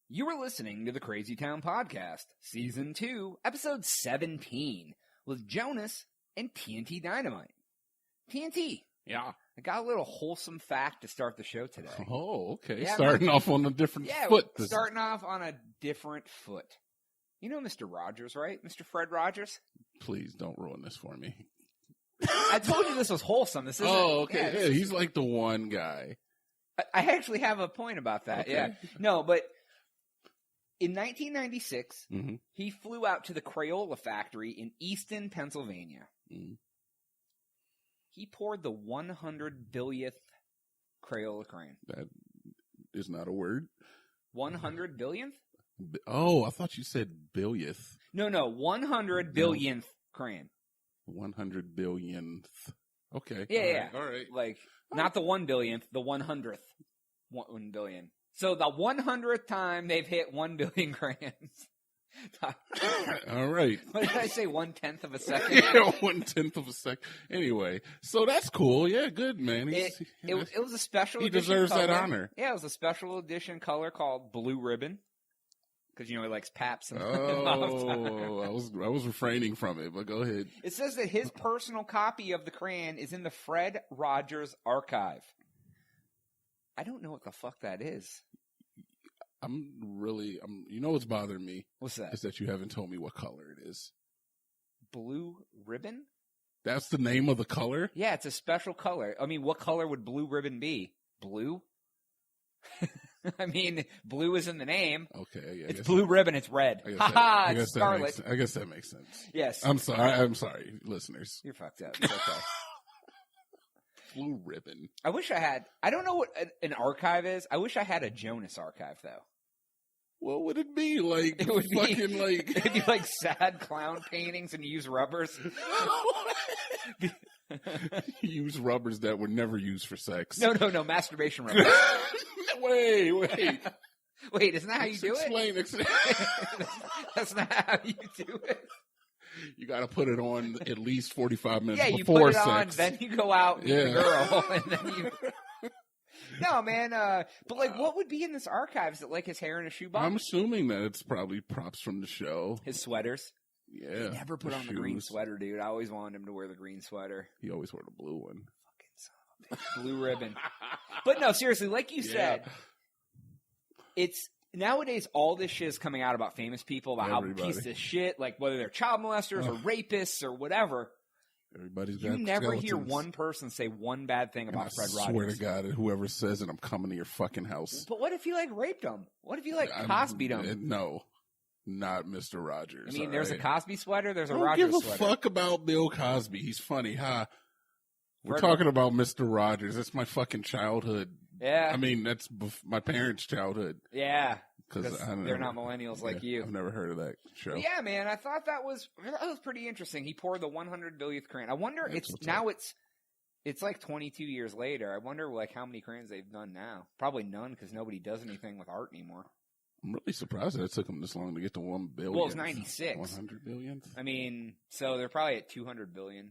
You are listening to the Crazytown Podcast, Season 2, Episode 17, with Jonas and TNT Dynamite. TNT. Yeah. I got a little wholesome fact to start the show today. Oh, okay. Yeah, starting off on a different foot. Starting off on a different foot. You know Mr. Rogers, right? Mr. Fred Rogers? Please don't ruin this for me. I told you this was wholesome. This isn't, oh, okay. Yeah, he's like the one guy. I actually have a point about that. Okay. Yeah. No, but in 1996, Mm-hmm. he flew out to the Crayola factory in Easton, Pennsylvania. Mm-hmm. He poured the 100 billionth Crayola crayon. That is not a word. 100 billionth? Oh, I thought you said billionth. No, 100 billionth crayon. 100 billionth. Okay. Yeah. All right. Like, not the 1 billionth, the 100th 1 billion. So the 100th time they've hit 1 billion crayons. All right. What did I say? 1/10 of a second? Yeah, 1/10 of a second. Anyway, so that's cool. Yeah, good, man. It was a special he edition deserves color. that honor. Yeah, it was a special edition color called Blue Ribbon. Because, you know, he likes Paps. And Oh, I was refraining from it, but go ahead. It says that his personal copy of the crayon is in the Fred Rogers archive. I don't know what the fuck that is. You know what's bothering me? What's that? Is that you haven't told me what color it is. Blue Ribbon? That's the name of the color? Yeah, it's a special color. I mean, what color would Blue Ribbon be? Blue? I mean, blue is in the name. Okay, yeah. It's Blue Ribbon, it's red. Ha-ha, it's scarlet. I guess that makes sense. Yes. I'm sorry, listeners. You're fucked up. It's okay. Blue Ribbon. I wish I had. I don't know what an archive is. I wish I had a Jonas archive, though. What would it be? Like, it would fucking be, like. It'd be like sad clown paintings and you use rubbers. Use rubbers that were never used for sex. No, masturbation rubbers. Wait. Wait, isn't that how you do it? Explain. That's not how you do it. You got to put it on at least 45 minutes you before put it on, sex. then you go out with the girl, and then you... No, man, but like, what would be in this archive? Is it like his hair in a shoebox? I'm assuming that it's probably props from the show. His sweaters? Yeah. He never put on the green sweater, dude. I always wanted him to wear the green sweater. He always wore the blue one. Fucking son of a bitch. Blue ribbon. But no, seriously, like you said, it's... Nowadays, all this shit is coming out about famous people, about how pieces of shit, like whether they're child molesters or rapists or whatever. Everybody's You got never skeletons. hear one person say one bad thing about Fred Rogers. I swear to God, whoever says it, I'm coming to your fucking house. But what if he like raped him? What if he like Cosby'd him? No, not Mr. Rogers. I mean, there's a Cosby sweater, there's a Don't Rogers give a sweater. fuck about Bill Cosby. He's funny, huh? We're Fred talking about Mr. Rogers. That's my fucking childhood. Yeah. I mean, that's my parents' childhood. Yeah. Because They're not millennials like you. I've never heard of that show. But yeah, man, I thought that was pretty interesting. He poured the 100 billionth crayon. I wonder it's like 22 years later. I wonder like how many crayons they've done now. Probably none because nobody does anything with art anymore. I'm really surprised that it took them this long to get to 1 billion. Well, it's 96. 100 billionth? I mean, so they're probably at 200 billion.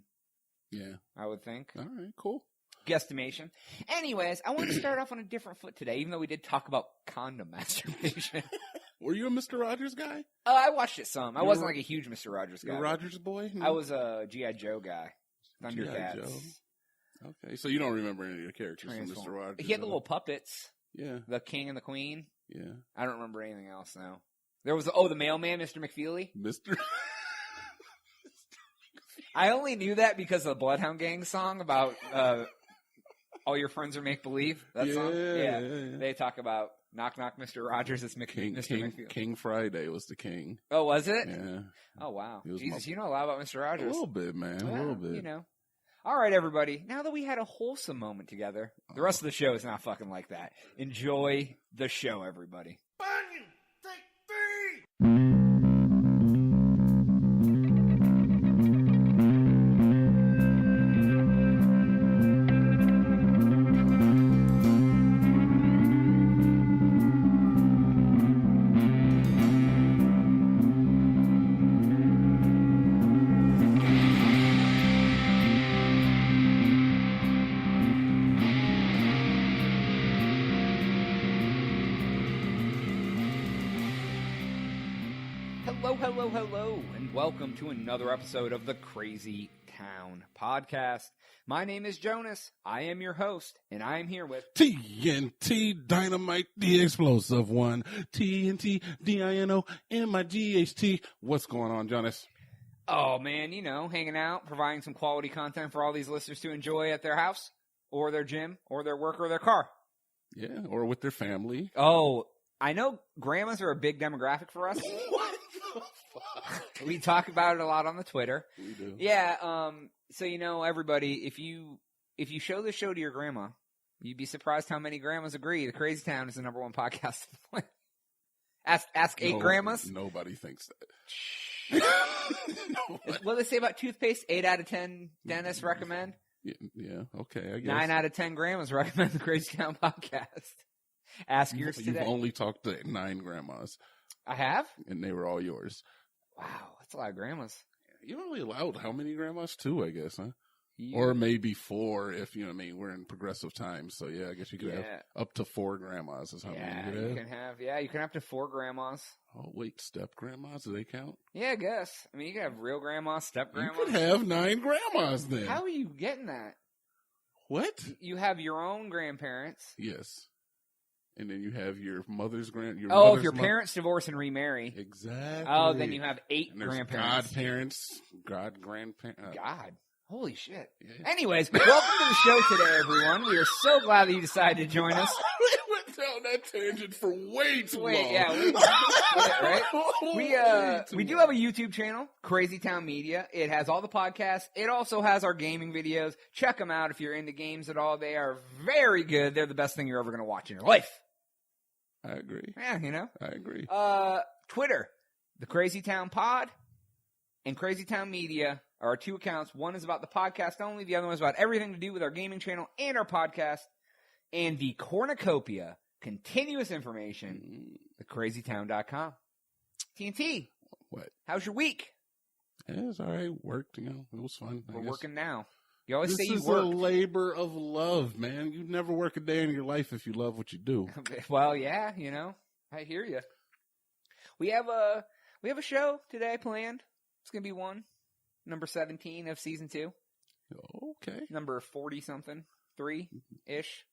Yeah. I would think. All right, cool. Guesstimation. Anyways, I wanted to start off on a different foot today, even though we did talk about condom masturbation. Were you a Mr. Rogers guy? I watched it some. I wasn't like a huge Mr. Rogers guy. You're a Rogers boy? I was a G.I. Joe guy. Thundercats. G.I. Joe. Okay, so you don't remember any of the characters from Mr. Rogers? He had the little puppets. Yeah. The king and the queen. Yeah. I don't remember anything else now. There was the mailman, Mr. McFeely. Mr. I only knew that because of the Bloodhound Gang song about all your friends are make-believe. That song? Yeah. They talk about knock, knock, Mr. Rogers. It's Mr. McFeely. King Friday was the king. Oh, was it? Yeah. Oh, wow. Jesus, you know a lot about Mr. Rogers. A little bit, man. A little bit. You know. All right, everybody. Now that we had a wholesome moment together, the rest of the show is not fucking like that. Enjoy the show, everybody. Take 3! Hello, hello, hello, and welcome to another episode of the Crazytown Podcast. My name is Jonas. I am your host, and I am here with TNT Dynamite, the explosive one. TNT DINOMIGHT. What's going on, Jonas? Oh, man, you know, hanging out, providing some quality content for all these listeners to enjoy at their house, or their gym, or their work, or their car. Yeah, or with their family. Oh, I know grandmas are a big demographic for us. What the fuck? We talk about it a lot on the Twitter. We do. Yeah, so you know, everybody, if you show this show to your grandma, you'd be surprised how many grandmas agree. The Crazytown is the number one podcast. Ask 8 grandmas. Nobody thinks that. What do they say about toothpaste? 8 out of 10 dentists recommend. Yeah, okay, I guess. 9 out of 10 grandmas recommend the Crazytown podcast. Ask yours today. You've only talked to 9 grandmas. I have? And they were all yours. Wow, that's a lot of grandmas. You're only allowed how many grandmas? 2, I guess, huh? Yeah. Or maybe 4 if, you know what I mean, we're in progressive times. So, yeah, I guess you could have up to 4 grandmas is how many you could have. You can have up to 4 grandmas. Oh, wait, step grandmas, do they count? Yeah, I guess. I mean, you can have real grandmas, step grandmas. You could have 9 grandmas then. How are you getting that? What? You have your own grandparents. Yes. And then you have your mother's if your parents divorce and remarry. Exactly. Oh, then you have 8 and there's grandparents. Godparents, grandparents. God. Holy shit. Yeah. Anyways, welcome to the show today, everyone. We are so glad that you decided to join us. We went down that tangent for way too long. Yeah. We do have a YouTube channel, Crazytown Media. It has all the podcasts. It also has our gaming videos. Check them out if you're into games at all. They are very good. They're the best thing you're ever going to watch in your life. I agree. Yeah, you know. I agree. Twitter, the Crazytown Pod, and Crazytown Media are our 2 accounts. One is about the podcast only. The other one is about everything to do with our gaming channel and our podcast. And the cornucopia, continuous information, thecrazytown.com. TNT. What? How's your week? Yeah, it was all right. Worked, you know. It was fun. We're working now. You always say you work. This is a labor of love, man. You never work a day in your life if you love what you do. Well, yeah, you know. I hear you. We have a show today planned. It's going to be one. Number 17 of season 2. Okay. Number 40-something. 3-ish.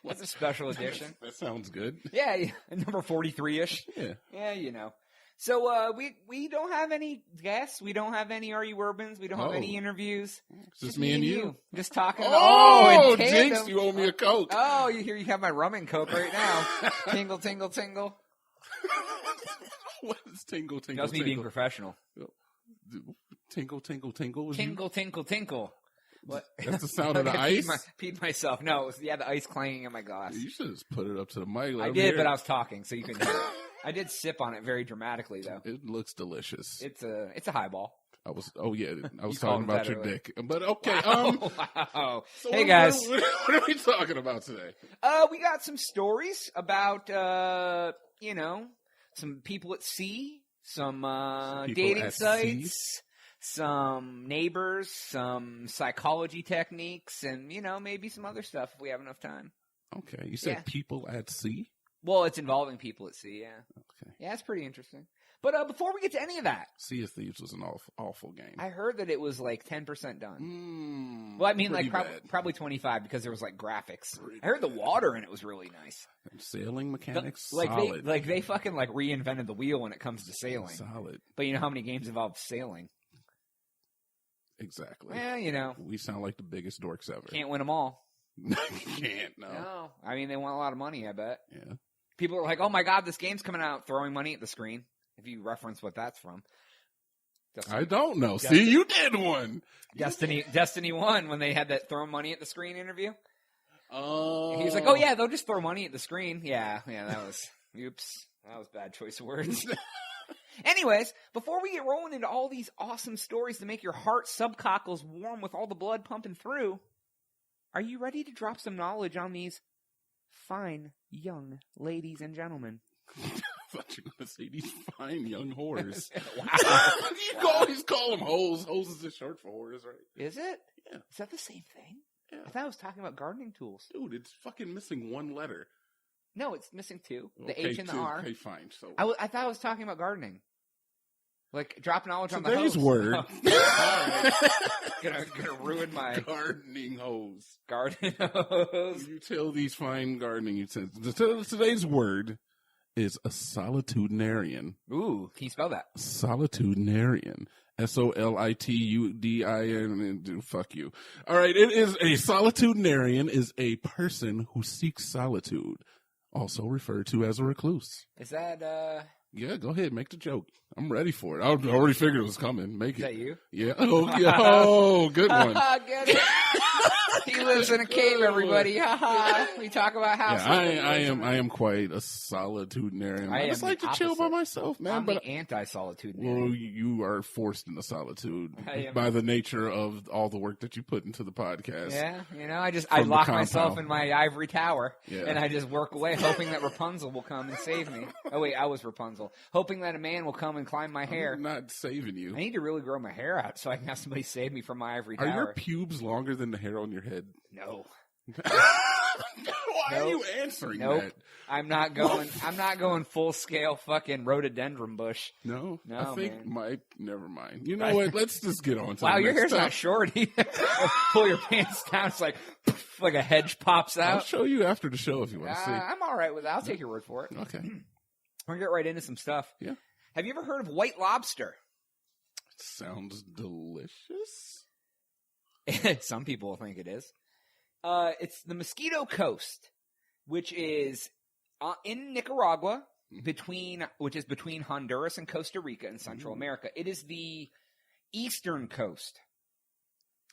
That's a special edition. That sounds good. Yeah. Number 43-ish. Yeah. Yeah, you know. So we don't have any guests. We don't have any Are You Urbans. We don't have any interviews. Just me and you. Just talking. Oh, Jinx, you owe me a Coke. Oh, you have my rum and Coke right now. Tingle, tingle, tingle. What is tingle, tingle, That was me being professional. Tingle, tingle, tingle. Tingle, tinkle, tinkle. What? That's the sound of the ice? Peed myself. No, it was, the ice clanging in my glass. You should have just put it up to the mic. I did, but I was talking, so you couldn't hear it. I did sip on it very dramatically, though. It looks delicious. It's a highball. I was talking about your dick. But okay. Wow. So hey, guys. What are we talking about today? We got some stories about, some people at sea, some dating sites, some neighbors, some psychology techniques, and, maybe some other stuff if we have enough time. Okay. You said people at sea? Well, it's involving people at sea, yeah. Okay. Yeah, it's pretty interesting. But before we get to any of that. Sea of Thieves was an awful game. I heard that it was like 10% done. Well, I mean, like probably 25 because there was like graphics. I heard the water in it was really nice. And sailing mechanics, solid. They fucking like reinvented the wheel when it comes to sailing. Solid. But you know how many games involve sailing? Exactly. Well, we sound like the biggest dorks ever. Can't win them all. You can't, no. No. I mean, they want a lot of money, I bet. Yeah. People are like, oh my God, this game's coming out, throwing money at the screen. If you reference what that's from. I don't know. See, you did one. Destiny 1 when they had that throw money at the screen interview. Oh. He was like, oh yeah, they'll just throw money at the screen. Yeah, that was, oops. That was bad choice of words. Anyways, before we get rolling into all these awesome stories to make your heart subcockles warm with all the blood pumping through, are you ready to drop some knowledge on these fine young ladies and gentlemen? I thought you were going to say these fine young whores. Wow. You always call them hoes. Hoes is just short for whores, right? Is it? Yeah. Is that the same thing? Yeah. I thought I was talking about gardening tools. Dude, it's fucking missing one letter. No, it's missing 2. The H and the 2. R. Okay, fine. So I thought I was talking about gardening. Like, drop knowledge on the today's hose. word. All right. gonna ruin my gardening hose. Garden hose. You tell these fine gardening utensils. Today's word is a solitudinarian. Ooh, can you spell that? Solitudinarian. SOLITUDIN. Fuck you. All right. It is a solitudinarian is a person who seeks solitude, also referred to as a recluse. Is that Yeah, go ahead. Make the joke. I'm ready for it. I already figured it was coming. Make it. Is that you? Yeah. Oh, yeah. Oh, good one. Get it? He lives in a cave, everybody. We talk about houses. Yeah, I am quite a solitudinarian. I just like to chill by myself, man. I'm the anti-solitudinarian. Well, you are forced into solitude by the nature of all the work that you put into the podcast. Yeah, I lock myself in my ivory tower, and I just work away, hoping that Rapunzel will come and save me. Oh wait, I was Rapunzel. Hoping that a man will come and climb my hair. I'm not saving you. I need to really grow my hair out so I can have somebody save me from my ivory tower. Are your pubes longer than the hair on your head? No. Why are you answering that? I'm not going full scale fucking rhododendron bush. No, I think man. never mind. You know what? Let's just get on to wow, the your next hair's topic. not short either. Pull your pants down, it's like a hedge pops out. I'll show you after the show if you want to see. I'm all right with that. I'll take your word for it. Okay. We're going to get right into some stuff. Yeah. Have you ever heard of White Lobster? Sounds delicious. Some people think it is. It's the Mosquito Coast, which is in Nicaragua, which is between Honduras and Costa Rica in Central America. It is the eastern coast.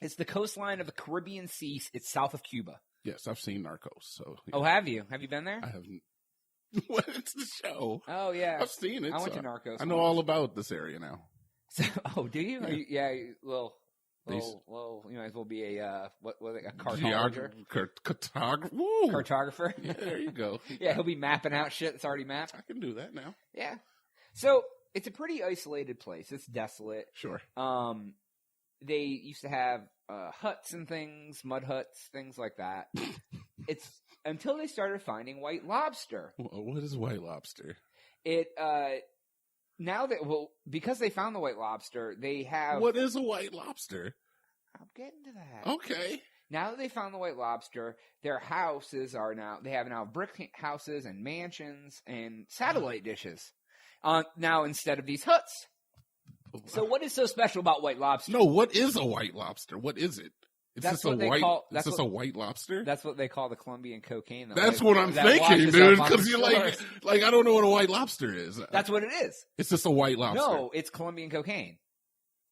It's the coastline of the Caribbean Sea. It's south of Cuba. Yes, I've seen Narcos. So. Yeah. Oh, have you? Have you been there? I haven't. What? It's the show. Oh, yeah. I've seen it. I went to Narcos. I know all about this area now. So, do you? Yeah. Well, you might as well be a cartographer. Cartographer. Yeah, there you go. Yeah, he'll be mapping out shit that's already mapped. I can do that now. Yeah. So it's a pretty isolated place. It's desolate. Sure. They used to have huts and things, mud huts, things like that. It's until they started finding white lobster. What is white lobster? Because they found the white lobster, they have... What is a white lobster? I'm getting to that. Okay. Now that they found the white lobster, their houses they have now brick houses and mansions and satellite dishes. Now instead of these huts. So what is so special about white lobster? No, what is a white lobster? What is it? Is this a white lobster? That's what they call the Colombian cocaine. That's what I'm thinking, dude. Because you're like, I don't know what a white lobster is. That's what it is. It's just a white lobster. No, it's Colombian cocaine.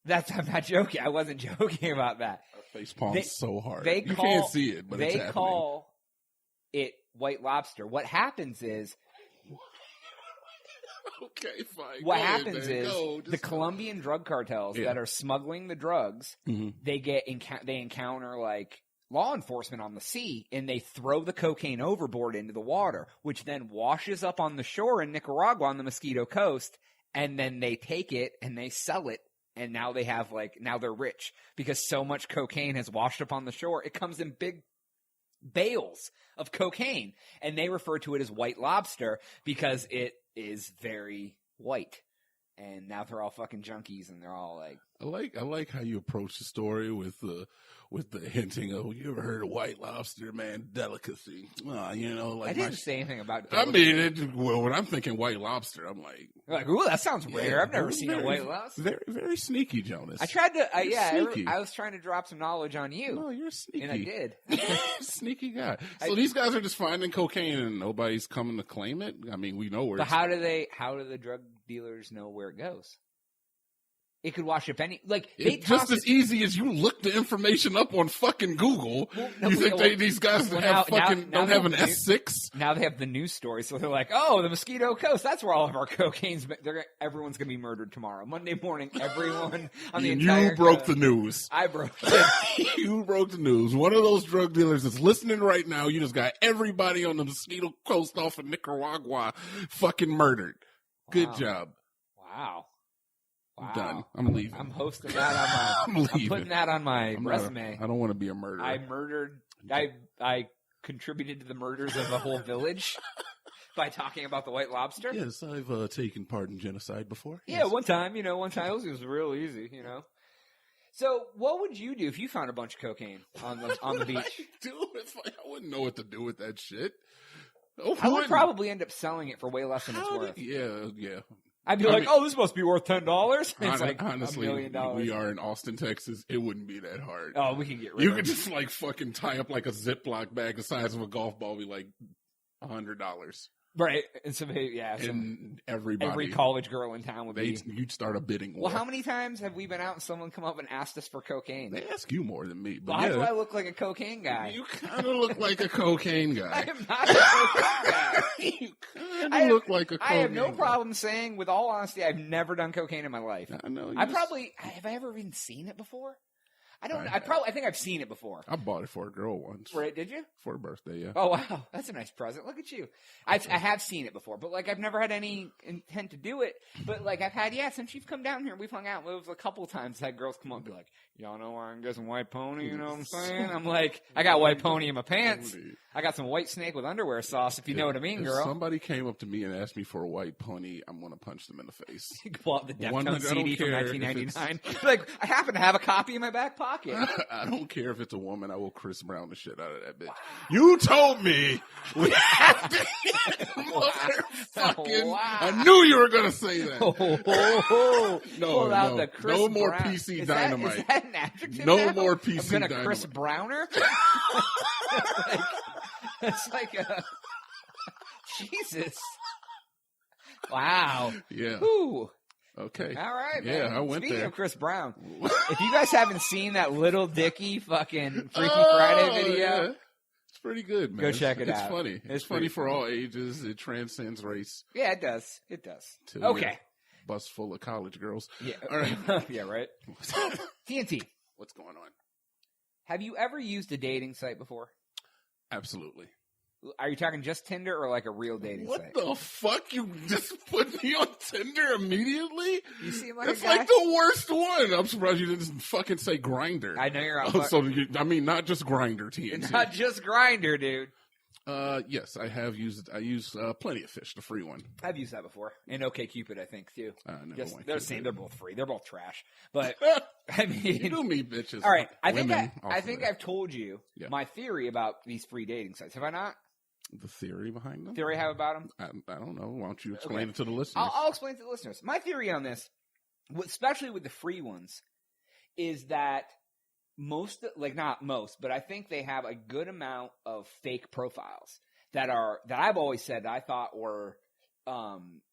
I'm not joking. I wasn't joking about that. Our face palms so hard. You can't see it, but it's happening. They call it white lobster. What happens is... Okay, fine. What happens is the Colombian drug cartels that are smuggling the drugs, they encounter like law enforcement on the sea, and they throw the cocaine overboard into the water, which then washes up on the shore in Nicaragua on the Mosquito Coast, and then they take it and they sell it, and now they're rich because so much cocaine has washed up on the shore. It comes in big bales of cocaine, and they refer to it as white lobster because it is very white, and now they're all fucking junkies, and they're all like. I like how you approach the story with the hinting of, you ever heard of white lobster, man? Delicacy. I didn't say anything about delicacy. When I'm thinking white lobster, I'm like, ooh, that sounds rare. I've never seen a white lobster. Very, very sneaky, Jonas. I tried to, I was trying to drop some knowledge on you. No, you're sneaky. And I did. Sneaky guy. So these guys are just finding cocaine and nobody's coming to claim it? I mean, we know where But how do the drug dealers know where it goes? It could wash up it's just as easy as you look the information up on fucking Google. Well, you think these guys don't have an S6? Now they have the news story, so they're like, "Oh, the Mosquito Coast. That's where all of our cocaine's. Everyone's gonna be murdered tomorrow, Monday morning. Everyone on the entire. You broke the news. I broke it. You broke the news. One of those drug dealers that's listening right now. You just got everybody on the Mosquito Coast off of Nicaragua fucking murdered. Wow. Good job. Wow. I'm done. I'm leaving. I'm hosting that on I'm putting that on my resume. I don't want to be a murderer. I contributed to the murders of a whole village. By talking about the White Lobster? Yes, I've taken part in genocide before. Yeah, yes. one time it was real easy, So, what would you do if you found a bunch of cocaine on the beach? I wouldn't know what to do with that shit. I would probably end up selling it for way less than it's worth. Yeah. I'd be this must be worth $10. It's like honestly, $1 million. We are in Austin, Texas. It wouldn't be that hard. Oh, we can get rid of it. You could just fucking tie up like a Ziploc bag the size of a golf ball, be like $100. Right, and and every college girl in town would be. You'd start a bidding war. Well, how many times have we been out and someone come up and asked us for cocaine? They ask you more than me. But why do I look like a cocaine guy? You kind of look like a cocaine guy. I am not a cocaine guy. You kind of look like a cocaine guy. I have no problem saying, with all honesty, I've never done cocaine in my life. I know. Have I ever even seen it before? I think I've seen it before. I bought it for a girl once. Right? Did you? For her birthday, yeah. Oh wow, that's a nice present. Look at you. I have seen it before, but I've never had any intent to do it. But I've had since you've come down here, we've hung out. It was a couple of times that girls come up and be like, "Y'all know where I can get some white pony?" You know what I'm saying? I'm like, I got white pony in my pants. I got some white snake with underwear sauce. If you know what I mean, girl. If somebody came up to me and asked me for a white pony, I'm gonna punch them in the face. Pull out the Deftones CD from 1999. I happen to have a copy in my back pocket. I don't care if it's a woman. I will Chris Brown the shit out of that bitch. Wow. You told me we have to motherfucking. Wow. I knew you were gonna say that. No more Brown. PC Dynamite. Is that an adjective? No more PC I'm gonna Dynamite. Chris Browner. It's like a Jesus. Wow. Yeah. Whew. Okay. All right, man. Yeah, I went Speaking there. of Chris Brown, if you guys haven't seen that Little Dicky fucking Freaky Friday video, yeah. It's pretty good, man. Go check it out. It's funny. It's funny for all ages. It transcends race. Yeah, it does. It does. Okay. Bus full of college girls. Yeah. All right. Yeah, right. TNT. What's going on? Have you ever used a dating site before? Absolutely. Are you talking just Tinder or a real dating site? What the fuck? You just put me on Tinder immediately? You seem like That's a guy. the worst one. I'm surprised you didn't fucking say Grindr. I know you're on. Not just Grindr, TNT. Not just Grindr, dude. Yes, I have used. I use Plenty of Fish, the free one. I've used that before, and OkCupid, I think too. They're the same. They're both free. They're both trash. But you do meet bitches. All right, I think I've told you my theory about these free dating sites. Have I not? The theory behind them? Theory I have about them? I don't know. Why don't you explain it to the listeners? I'll explain it to the listeners. My theory on this, especially with the free ones, is that not most, but I think they have a good amount of fake profiles that I've always said that I thought were,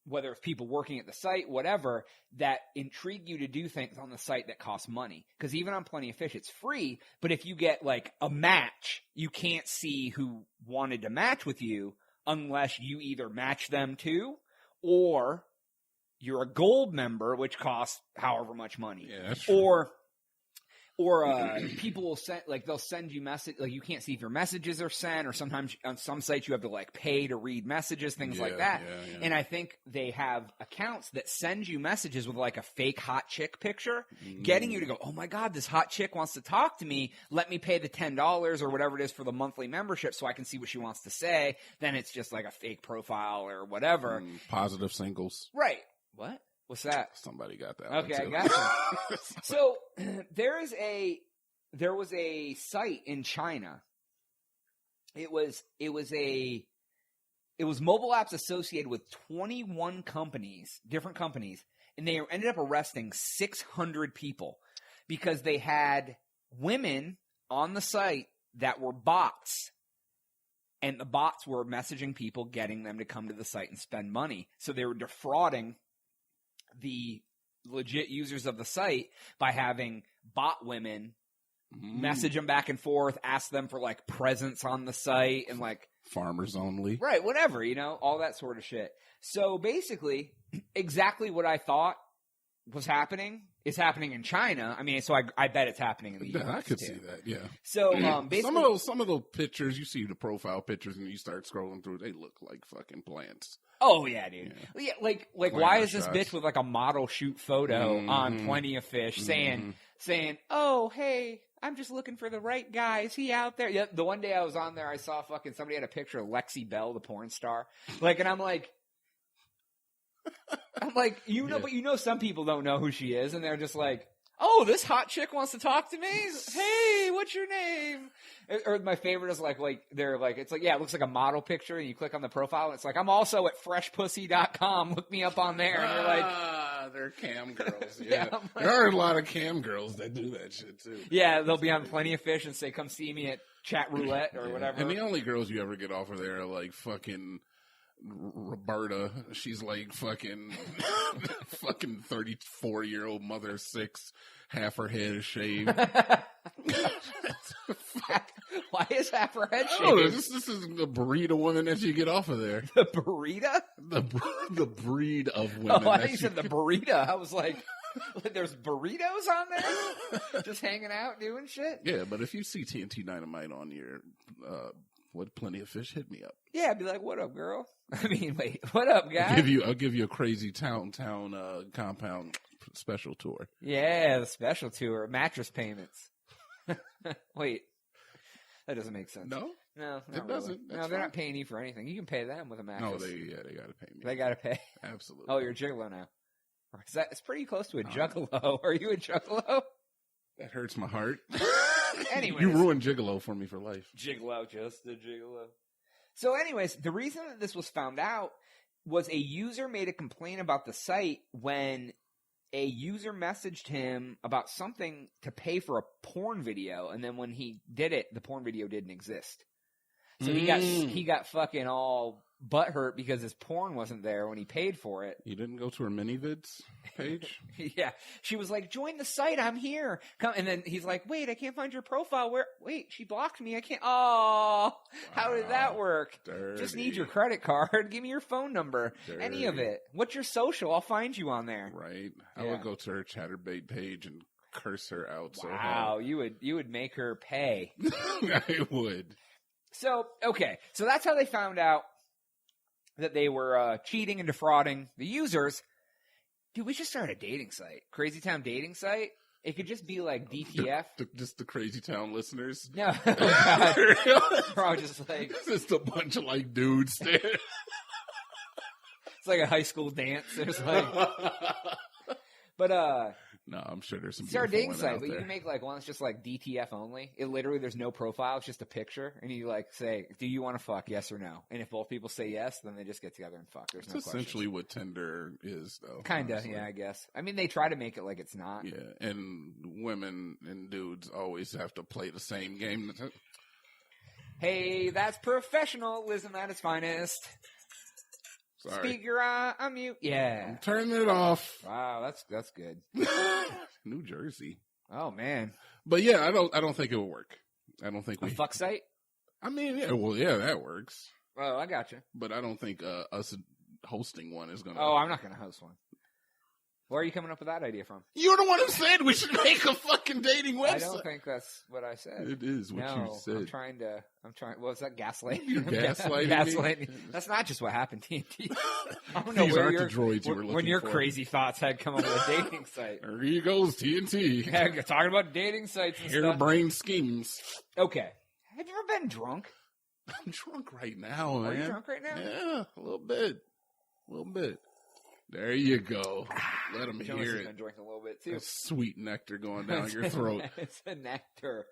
whether it's people working at the site, whatever, that intrigue you to do things on the site that cost money. Because even on Plenty of Fish, it's free, but if you get a match, you can't see who wanted to match with you unless you either match them too, or you're a gold member, which costs however much money. Yeah, that's true. Or people will send, they'll send you message, you can't see if your messages are sent, or sometimes on some sites you have to pay to read messages, things like that. Yeah. And I think they have accounts that send you messages with a fake hot chick picture, getting you to go, oh my God, this hot chick wants to talk to me. Let me pay the $10 or whatever it is for the monthly membership so I can see what she wants to say. Then it's just a fake profile or whatever. Positive singles. Right. What? What's that? Somebody got that. Okay, I got you. So there was a site in China. It was mobile apps associated with 21 companies, different companies, and they ended up arresting 600 people because they had women on the site that were bots. And the bots were messaging people, getting them to come to the site and spend money. So they were defrauding the legit users of the site by having bot women message them back and forth, ask them for presents on the site and farmers only. Right, whatever, all that sort of shit. So basically, exactly what I thought was happening is happening in China. I mean, so I bet it's happening in the US. I could see that, yeah. So basically, some of those pictures, you see the profile pictures and you start scrolling through, they look like fucking plants. Oh yeah, dude. Yeah, why is this bitch with a model shoot photo on Plenty of Fish saying, "Oh hey, I'm just looking for the right guy. Is he out there? Yeah, the one day I was on there, I saw fucking somebody had a picture of Lexi Bell, the porn star. Like, and I'm like, you know, but you know, some people don't know who she is, and they're just like, oh, this hot chick wants to talk to me. Hey, what's your name? Or my favorite is like they're like, it's like, yeah, it looks like a model picture, and you click on the profile, and it's like, I'm also at freshpussy.com. Look me up on there. And you're like, they're cam girls. Yeah, like, there are a lot of cam girls that do that shit too. Yeah, they'll be on Plenty of Fish and say, come see me at Chat Roulette or whatever. And the only girls you ever get off of there are like fucking Roberta. She's like fucking 34-year-old mother of 6. Half her head is shaved. Why is half her head shaved? Oh, this is the breed of women that you get off of there. The burrito? The breed of women. Oh, I thought you said the burrito. I was like, there's burritos on there? Just hanging out, doing shit? Yeah, but if you see TNT Dynamite on your Plenty of Fish, hit me up. Yeah, I'd be like, what up, girl? I mean, wait, what up, guy? I'll give you a Crazytown compound special tour. Yeah, the special tour. Mattress payments. Wait. That doesn't make sense. No? No, it doesn't. Really. No, they're not paying you for anything. You can pay them with a mattress. No, they got to pay me. They got to pay. Absolutely. Oh, you're a gigolo now. It's pretty close to a juggalo. Are you a juggalo? That hurts my heart. Anyways. You ruined gigolo for me for life. Gigolo, just a gigolo. So anyways, the reason that this was found out was a user made a complaint about the site when a user messaged him about something to pay for a porn video, and then when he did it, the porn video didn't exist. So he got fucking all butthurt because his porn wasn't there when he paid for it. You didn't go to her minivids page? Yeah. She was like, join the site, I'm here. Come. And then he's like, wait, I can't find your profile. Wait, she blocked me. I can't. Oh, wow. How did that work? Dirty. Just need your credit card. Give me your phone number. Dirty. Any of it. What's your social? I'll find you on there. Right. I would go to her Chatterbait page and curse her out. Wow. You would make her pay. I would. So, okay. So that's how they found out that they were cheating and defrauding the users. Dude, we should start a dating site. Crazytown Dating site. It could just be like DTF. Just the Crazytown listeners? No. Oh, probably just like... Just a bunch of like dudes there. It's like a high school dance. There's like... But, no, I'm sure there's some. It's our dating site, but you can make like one that's just like DTF only. It literally, there's no profile. It's just a picture. And you like say, do you want to fuck? Yes or no? And if both people say yes, then they just get together and fuck. There's no questions. Essentially what Tinder is, though. Kinda, yeah, I guess. I mean, they try to make it like it's not. Yeah, and women and dudes always have to play the same game. Hey, that's professionalism at its finest. Sorry. Speak your eye, I'm mute. Yeah. I'm turning it off. Wow, that's good. New Jersey. Oh man. But yeah, I don't think it will work. I don't think a fuck site? I mean, yeah, that works. Oh, I gotcha. But I don't think us hosting one is gonna. Oh, I'm not gonna host one. Where are you coming up with that idea from? You're the one who said we should make a fucking dating website. I don't think that's what I said. It is what you said. I'm trying. What was that? Gaslighting? You're gaslighting. Gaslighting. That's not just what happened, TNT. I don't know These where aren't the droids you were looking when your for. Crazy thoughts had come up with a dating site. There he goes, TNT. Yeah, you're talking about dating sites and stuff. Harebrained schemes. Okay. Have you ever been drunk? I'm drunk right now, man. Are you drunk right now? Yeah, a little bit. There you go. Let him hear it. Been drinking a little bit too. That sweet nectar going down your throat. It's a nectar.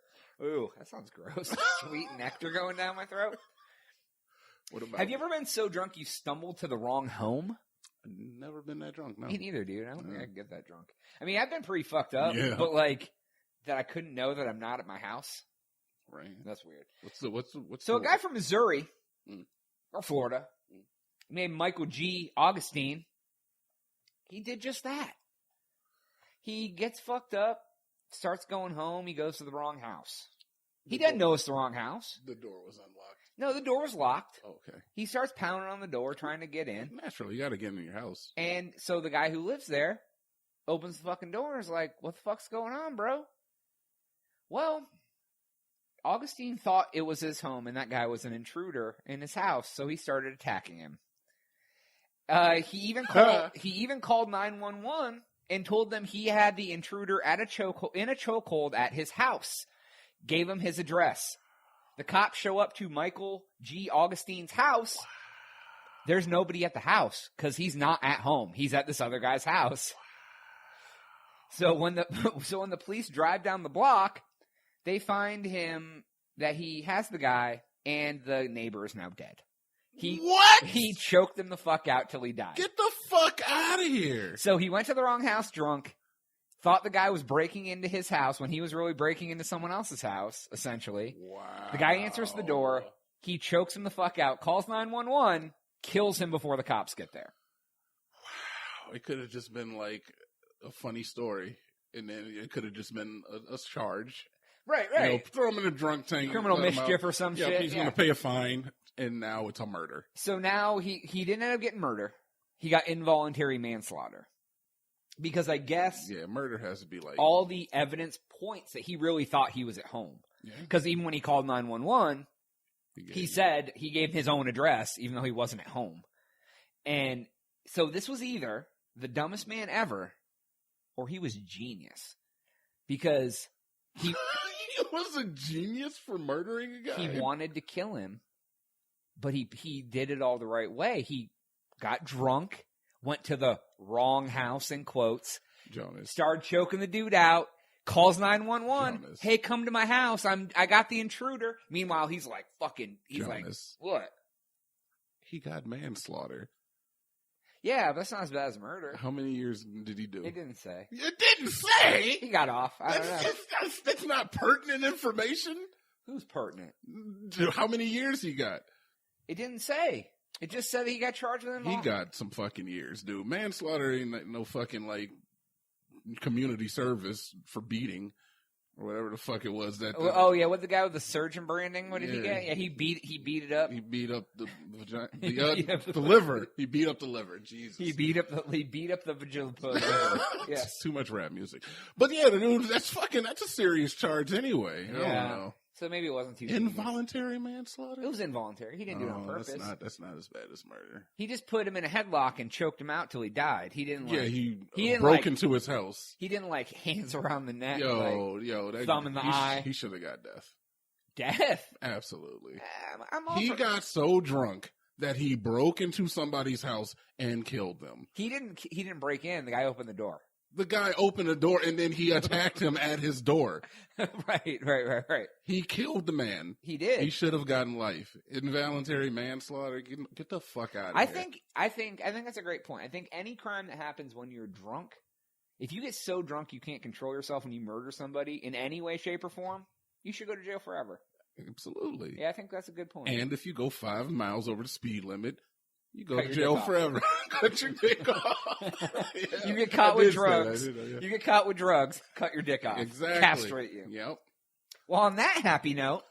Ooh, that sounds gross. Sweet nectar going down my throat. What about? Have you ever been so drunk you stumbled to the wrong home? I've never been that drunk. No, me neither, dude. I don't think I can get that drunk. I mean, I've been pretty fucked up, but like that I couldn't know that I'm not at my house. Right. That's weird. What's so a guy from Missouri or Florida named Michael G. Augustine. He did just that. He gets fucked up, starts going home, he goes to the wrong house. He doesn't know it's the wrong house. The door was unlocked. No, the door was locked. Okay. He starts pounding on the door, trying to get in. Naturally, you gotta get in your house. And so the guy who lives there opens the fucking door and is like, what the fuck's going on, bro? Well, Augustine thought it was his home and that guy was an intruder in his house, so he started attacking him. He even called 911 and told them he had the intruder in a chokehold at his house. gave him his address. The cops show up to Michael G. Augustine's house. There's nobody at the house because he's not at home. He's at this other guy's house. So when the police drive down the block, they find him that he has the guy and the neighbor is now dead. What? He choked him the fuck out till he died. Get the fuck out of here. So he went to the wrong house drunk, thought the guy was breaking into his house when he was really breaking into someone else's house, essentially. Wow. The guy answers the door. He chokes him the fuck out, calls 911, kills him before the cops get there. Wow. It could have just been like a funny story, and then it could have just been a charge. Right. You know, throw him in a drunk tank. Criminal mischief or some shit. He's going to pay a fine, and now it's a murder. So now he didn't end up getting murder. He got involuntary manslaughter. Because I guess... Yeah, murder has to be like... all the evidence points that he really thought he was at home. Because even when he called 911, he said he gave his own address, even though he wasn't at home. And so this was either the dumbest man ever, or he was genius. Because he... He was a genius for murdering a guy? He wanted to kill him, but he did it all the right way. He got drunk, went to the wrong house, in quotes, Jonas. Started choking the dude out, calls 911, Jonas. Hey, come to my house, I got the intruder. Meanwhile, he's like, Jonas. Like, what? He got manslaughter. Yeah, but that's not as bad as murder. How many years did he do? It didn't say. It didn't say? He got off. I don't know. That's not pertinent information. Who's pertinent? How many years he got? It didn't say. It just said that he got charged with He got some fucking years, dude. Manslaughter ain't no fucking, like, community service for beating. Or whatever the fuck it was that. Yeah, what the guy with the surgeon branding? What did he get? Yeah, he beat it up. He beat up the liver. He beat up the liver. Jesus. He beat up the vagina. Yes. It's too much rap music. But yeah, dude, that's a serious charge anyway. I don't know. So maybe it wasn't too involuntary manslaughter. It was involuntary. He didn't do it on purpose. That's not as bad as murder. He just put him in a headlock and choked him out till he died. He didn't. He broke into his house. He didn't like hands around the neck. That thumb in the eye. He should have got death. Death? Absolutely. He got so drunk that he broke into somebody's house and killed them. He didn't break in. The guy opened the door. The guy opened the door, and then he attacked him at his door. Right. He killed the man. He did. He should have gotten life. Involuntary manslaughter. Get the fuck out of here. I think that's a great point. I think any crime that happens when you're drunk, if you get so drunk you can't control yourself and you murder somebody in any way, shape, or form, you should go to jail forever. Absolutely. Yeah, I think that's a good point. And if you go 5 miles over the speed limit, you go to jail forever. Cut your dick off. Yeah. You get caught with drugs. You get caught with drugs. Cut your dick off. Exactly. Castrate you. Yep. Well, on that happy note,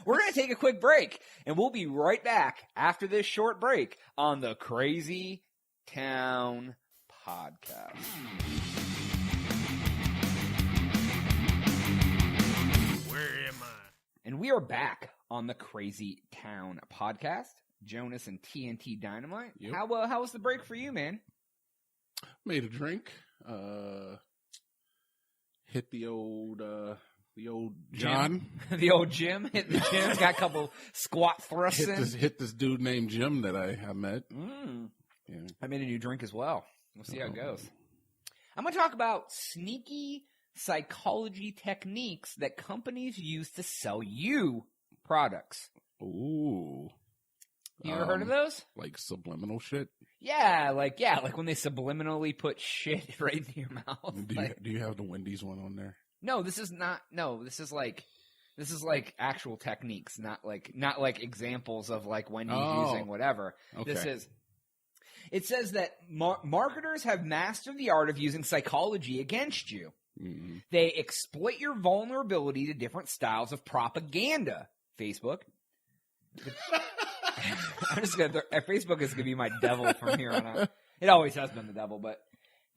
we're going to take a quick break, and we'll be right back after this short break on the Crazytown Podcast. Where am I? And we are back on the Crazytown Podcast. Jonas and TNT Dynamite. Yep. How was the break for you, man? Made a drink. Hit the old John. The old Jim. Hit the gym. Got a couple squat thrusts Hit this dude named Jim that I met. Yeah. I made a new drink as well. We'll see how it goes. I'm going to talk about sneaky psychology techniques that companies use to sell you products. Ooh. You ever heard of those? Like subliminal shit? Yeah, like when they subliminally put shit right into your mouth. Do you have the Wendy's one on there? No, this is not. No, this is like actual techniques, not like examples of like Wendy's using whatever. Okay. It says that marketers have mastered the art of using psychology against you. Mm-hmm. They exploit your vulnerability to different styles of propaganda. Facebook. Facebook is going to be my devil from here on out. It always has been the devil, but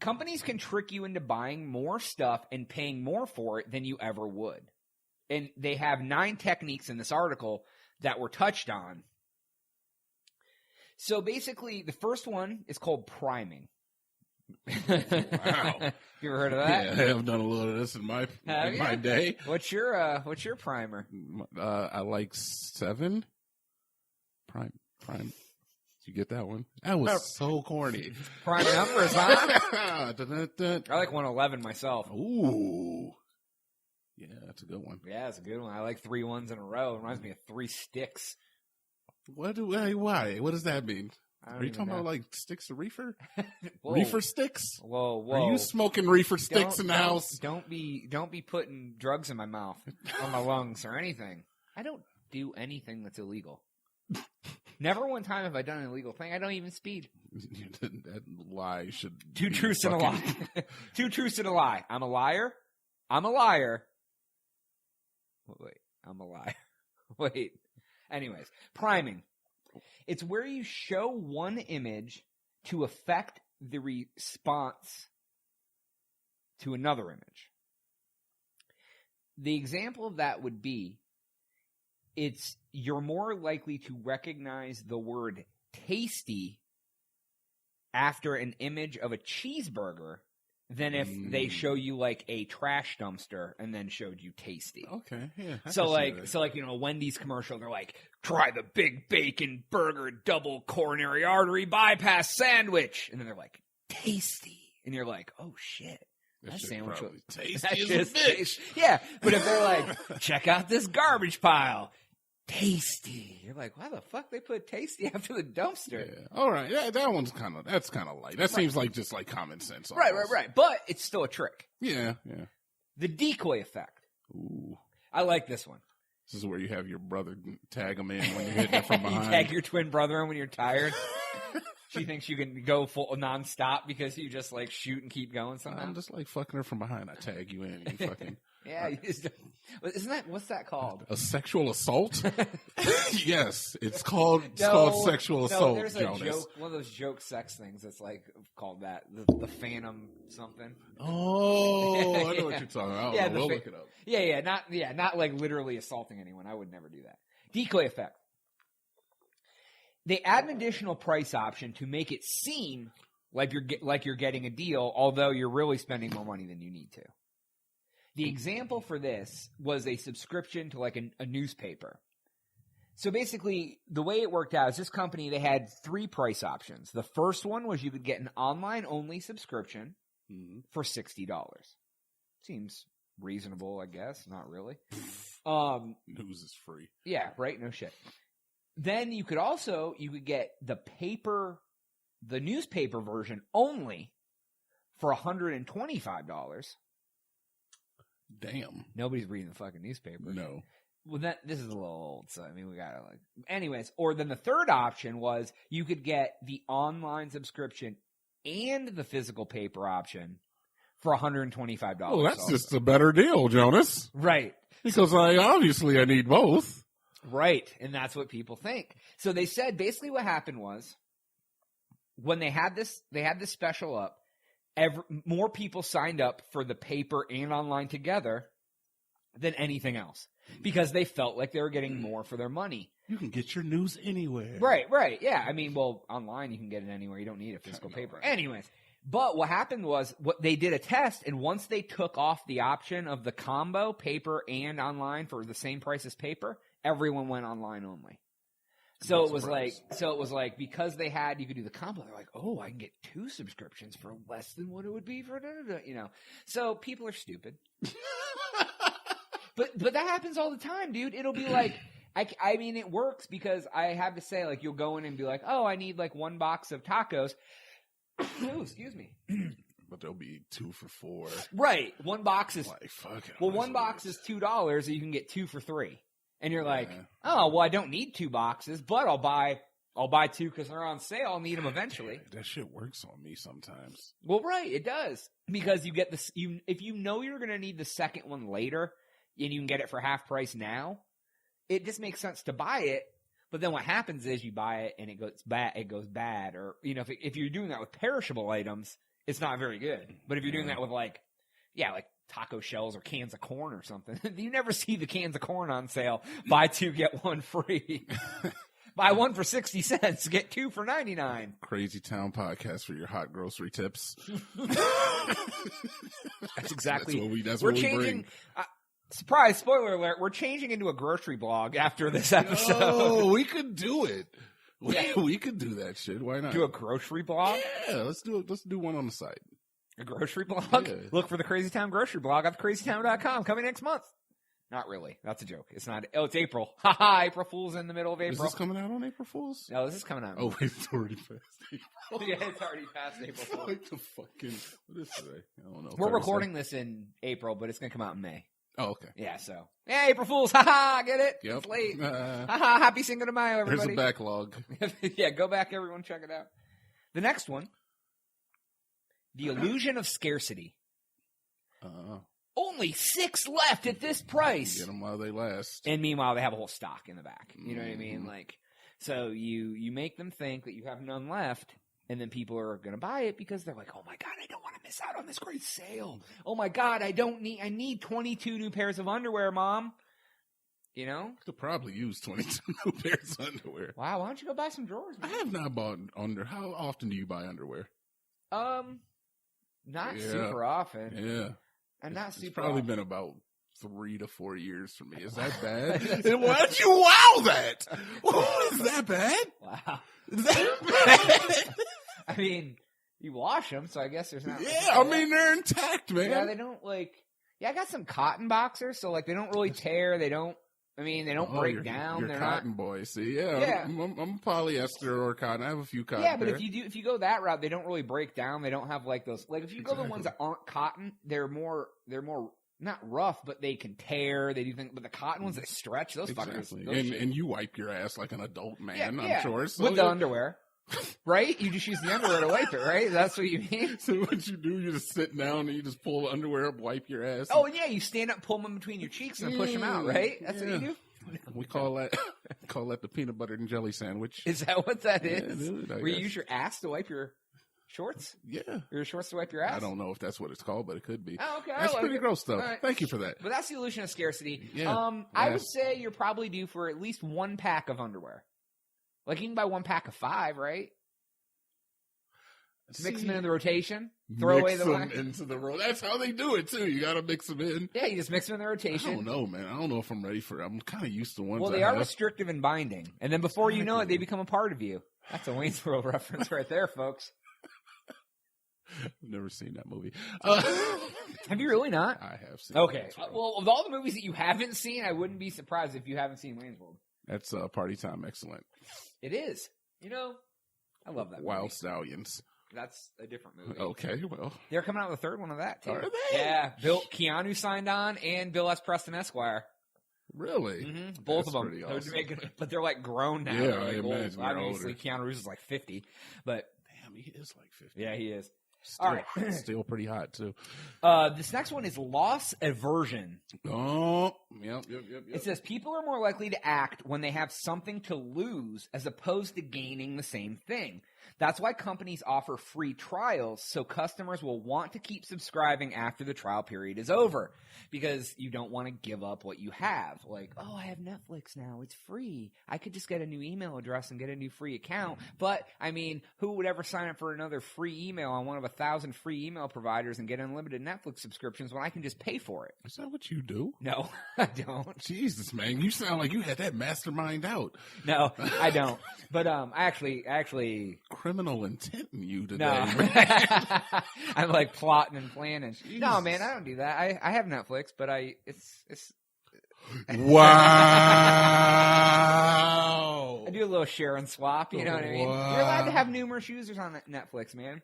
companies can trick you into buying more stuff and paying more for it than you ever would. And they have 9 techniques in this article that were touched on. So basically, the first one is called priming. Wow. You ever heard of that? Yeah, I have done a little of this in my day. What's your primer? I like 7. Prime. Did you get that one? That was so corny. Prime numbers, huh? I like 111 myself. Ooh. Yeah, that's a good one. Yeah, it's a good one. I like 3 ones in a row. It reminds me of 3 sticks. Why? What does that mean? Are you talking about like sticks of reefer? Reefer sticks? Whoa. Are you smoking reefer sticks in the house? Don't be putting drugs in my mouth or my lungs or anything. I don't do anything that's illegal. Never one time have I done an illegal thing. I don't even speed. That lie should 2 truths and a lie. 2 truths and a lie. I'm a liar. I'm a liar. Wait, I'm a liar. Wait. Anyways, priming. It's where you show one image to affect the response to another image. The example of that would be, you're more likely to recognize the word tasty after an image of a cheeseburger than if they show you like a trash dumpster and then showed you tasty. Okay, yeah. So like you know, a Wendy's commercial, they're like, try the big bacon burger double coronary artery bypass sandwich, and then they're like, tasty, and you're like, oh shit. That sandwich was tasty as a bitch. Yeah, but if they're like, check out this garbage pile, tasty. You're like, why the fuck they put tasty after the dumpster? Yeah. All right. Yeah, that's kind of light. That seems like just like common sense. Almost. Right. But it's still a trick. Yeah. The decoy effect. Ooh. I like this one. This is where you have your brother tag him in when you're hitting it from behind. You tag your twin brother in when you're tired. She thinks you can go full nonstop because you just like shoot and keep going somehow. I'm just like fucking her from behind. I tag you in. You fucking. Yeah, what's that called? A sexual assault? Yes, it's called sexual assault. There's a Jonas. joke, one of those joke sex things that's like called that, the phantom something. Oh, I know what you're talking about. We'll look it up. Yeah, not like literally assaulting anyone. I would never do that. Decoy effect. They add an additional price option to make it seem like you're getting a deal, although you're really spending more money than you need to. The example for this was a subscription to like a newspaper. So basically, the way it worked out is this company, they had 3 price options. The first one was you could get an online-only subscription for $60. Seems reasonable, I guess. Not really. News is free. Yeah, right? No shit. Then you could get the newspaper version only for $125. Damn. Nobody's reading the fucking newspaper. No. Well, this is a little old, so I mean, we gotta like. Anyways, or then the third option was you could get the online subscription and the physical paper option for $125. Oh, that's also just a better deal, Jonas. Right. Because I need both. Right, and that's what people think. So they said basically what happened was when they had this special up. More people signed up for the paper and online together than anything else because they felt like they were getting more for their money. You can get your news anywhere. Right. Yeah. I mean, well, online you can get it anywhere. You don't need a physical paper. Right. Anyways, but what happened was they did a test, and once they took off the option of the combo paper and online for the same price as paper, everyone went online only. So it was like because you could do the combo. They're like, oh, I can get 2 subscriptions for less than what it would be for you know. So people are stupid. but that happens all the time, dude. It'll be like, I mean, it works because I have to say, like, you'll go in and be like, oh, I need like 1 box of tacos. Oh, excuse me. But there'll be 2 for $4. Right. 1 box is like, fuck it. Well, 1 box is $2, so you can get 2 for $3. And you're like, oh, well, I don't need 2 boxes, but I'll buy 2 because they're on sale. I'll need them eventually. That shit works on me sometimes. Well, right, it does because you get this. If you know you're going to need the second one later, and you can get it for half price now, it just makes sense to buy it. But then what happens is you buy it and it goes bad. Or if you're doing that with perishable items, it's not very good. But if you're doing that with like taco shells or cans of corn or something. You never see the cans of corn on sale. Buy 2, get 1 free. Buy one for 60 cents, get two for 99. Crazytown podcast for your hot grocery tips. That's exactly. That's what we changing. Surprise! Spoiler alert: we're changing into a grocery blog after this episode. Oh, we could do it. We could do that shit. Why not? Do a grocery blog? Yeah, let's do it. Let's do one on the site. A grocery blog? Yeah. Look for the Crazytown grocery blog at crazytown.com coming next month. Not really. That's a joke. It's not. Oh, it's April. Haha, April Fool's in the middle of April. Is this coming out on April Fool's? No, this is coming out. Oh, wait, it's already past April. Yeah, it's already past April Fool's. Like the fucking, what is today? I don't know. We're recording this in April, but it's going to come out in May. Oh, okay. Yeah, so. Yeah, April Fool's. Haha, get it? Yep. It's late. Haha, happy Cinco de Mayo, everybody. There's a backlog. Yeah, go back, everyone, check it out. The next one, the illusion of scarcity. Only 6 left at this price. Get them while they last. And meanwhile, they have a whole stock in the back. You know what I mean? Like, so you make them think that you have none left, and then people are going to buy it because they're like, oh my God, I don't want to miss out on this great sale. Oh my God, I need 22 new pairs of underwear, Mom. You know? Could probably use 22 new pairs of underwear. Wow, why don't you go buy some drawers, man? I have not bought How often do you buy underwear? Not super often. Yeah. And not super. It's probably often. been about 3 to 4 years for me. Is that bad? Why'd you wow that? Is that bad? Wow. Is that bad? I mean, you wash them, so I guess there's not. Yeah, I mean, they're intact, man. Yeah, they don't like. Yeah, I got some cotton boxers, so like they don't really tear. They don't break down. You're They're cotton not. Boy. See, yeah. I'm polyester or cotton. I have a few cotton. Yeah, but if you go that route, they don't really break down. They don't have like those. Like if you go the ones that aren't cotton, they're more not rough, but they can tear. They do things. But the cotton ones that stretch, those fuckers. And you wipe your ass like an adult man. I'm sure. So with the underwear. Right? You just use the underwear to wipe it, right? That's what you mean? So what you do, you just sit down and you just pull the underwear up, wipe your ass. Oh, yeah, you stand up, pull them in between your cheeks, and then push them out, right? That's what you do? We call that the peanut butter and jelly sandwich. Is that what that is? Yeah, dude, where you use your ass to wipe your shorts? Yeah. Your shorts to wipe your ass? I don't know if that's what it's called, but it could be. Oh, okay. That's pretty gross, though. Right. Thank you for that. But that's the illusion of scarcity. Yeah. I would say you're probably due for at least 1 pack of underwear. Like, you can buy 1 pack of 5, right? Mix them into the rotation. Throw away the one. Into the roll. That's how they do it, too. You got to mix them in. Yeah, you just mix them in the rotation. I don't know, man. I don't know if I'm ready for it. I'm kind of used to ones. Well, they are restrictive in binding. And then before you know it, they become a part of you. That's a Wayne's World reference right there, folks. I've never seen that movie. Have you really not? I have seen it. Okay. Well, of all the movies that you haven't seen, I wouldn't be surprised if you haven't seen Wayne's World. That's Party Time Excellent. It is. You know, I love that movie. Wild Stallions. That's a different movie. Okay, well. They're coming out with a 3rd one of that, too. Are they? Yeah. Keanu signed on, and Bill S. Preston Esquire. Really? Mm-hmm. Both of them. Awesome. But they're like grown now. Yeah, like I imagine. Obviously, Keanu Reeves is like 50. But damn, he is like 50. Yeah, he is. Still, all right. Still pretty hot, too. This next one is loss aversion. Oh, yep. It says people are more likely to act when they have something to lose as opposed to gaining the same thing. That's why companies offer free trials, so customers will want to keep subscribing after the trial period is over, because you don't want to give up what you have. Like, oh, I have Netflix now. It's free. I could just get a new email address and get a new free account. But, I mean, who would ever sign up for another free email on one of 1,000 free email providers and get unlimited Netflix subscriptions when I can just pay for it? Is that what you do? No, I don't. Jesus, man. You sound like you had that mastermind out. No, I don't. But I actually criminal intent in you today. No. I'm like plotting and planning. Jesus. No, man, I don't do that. I have Netflix, but it's wow. I do a little share and swap, you know what I mean? Wow. You're allowed to have numerous users on Netflix, man.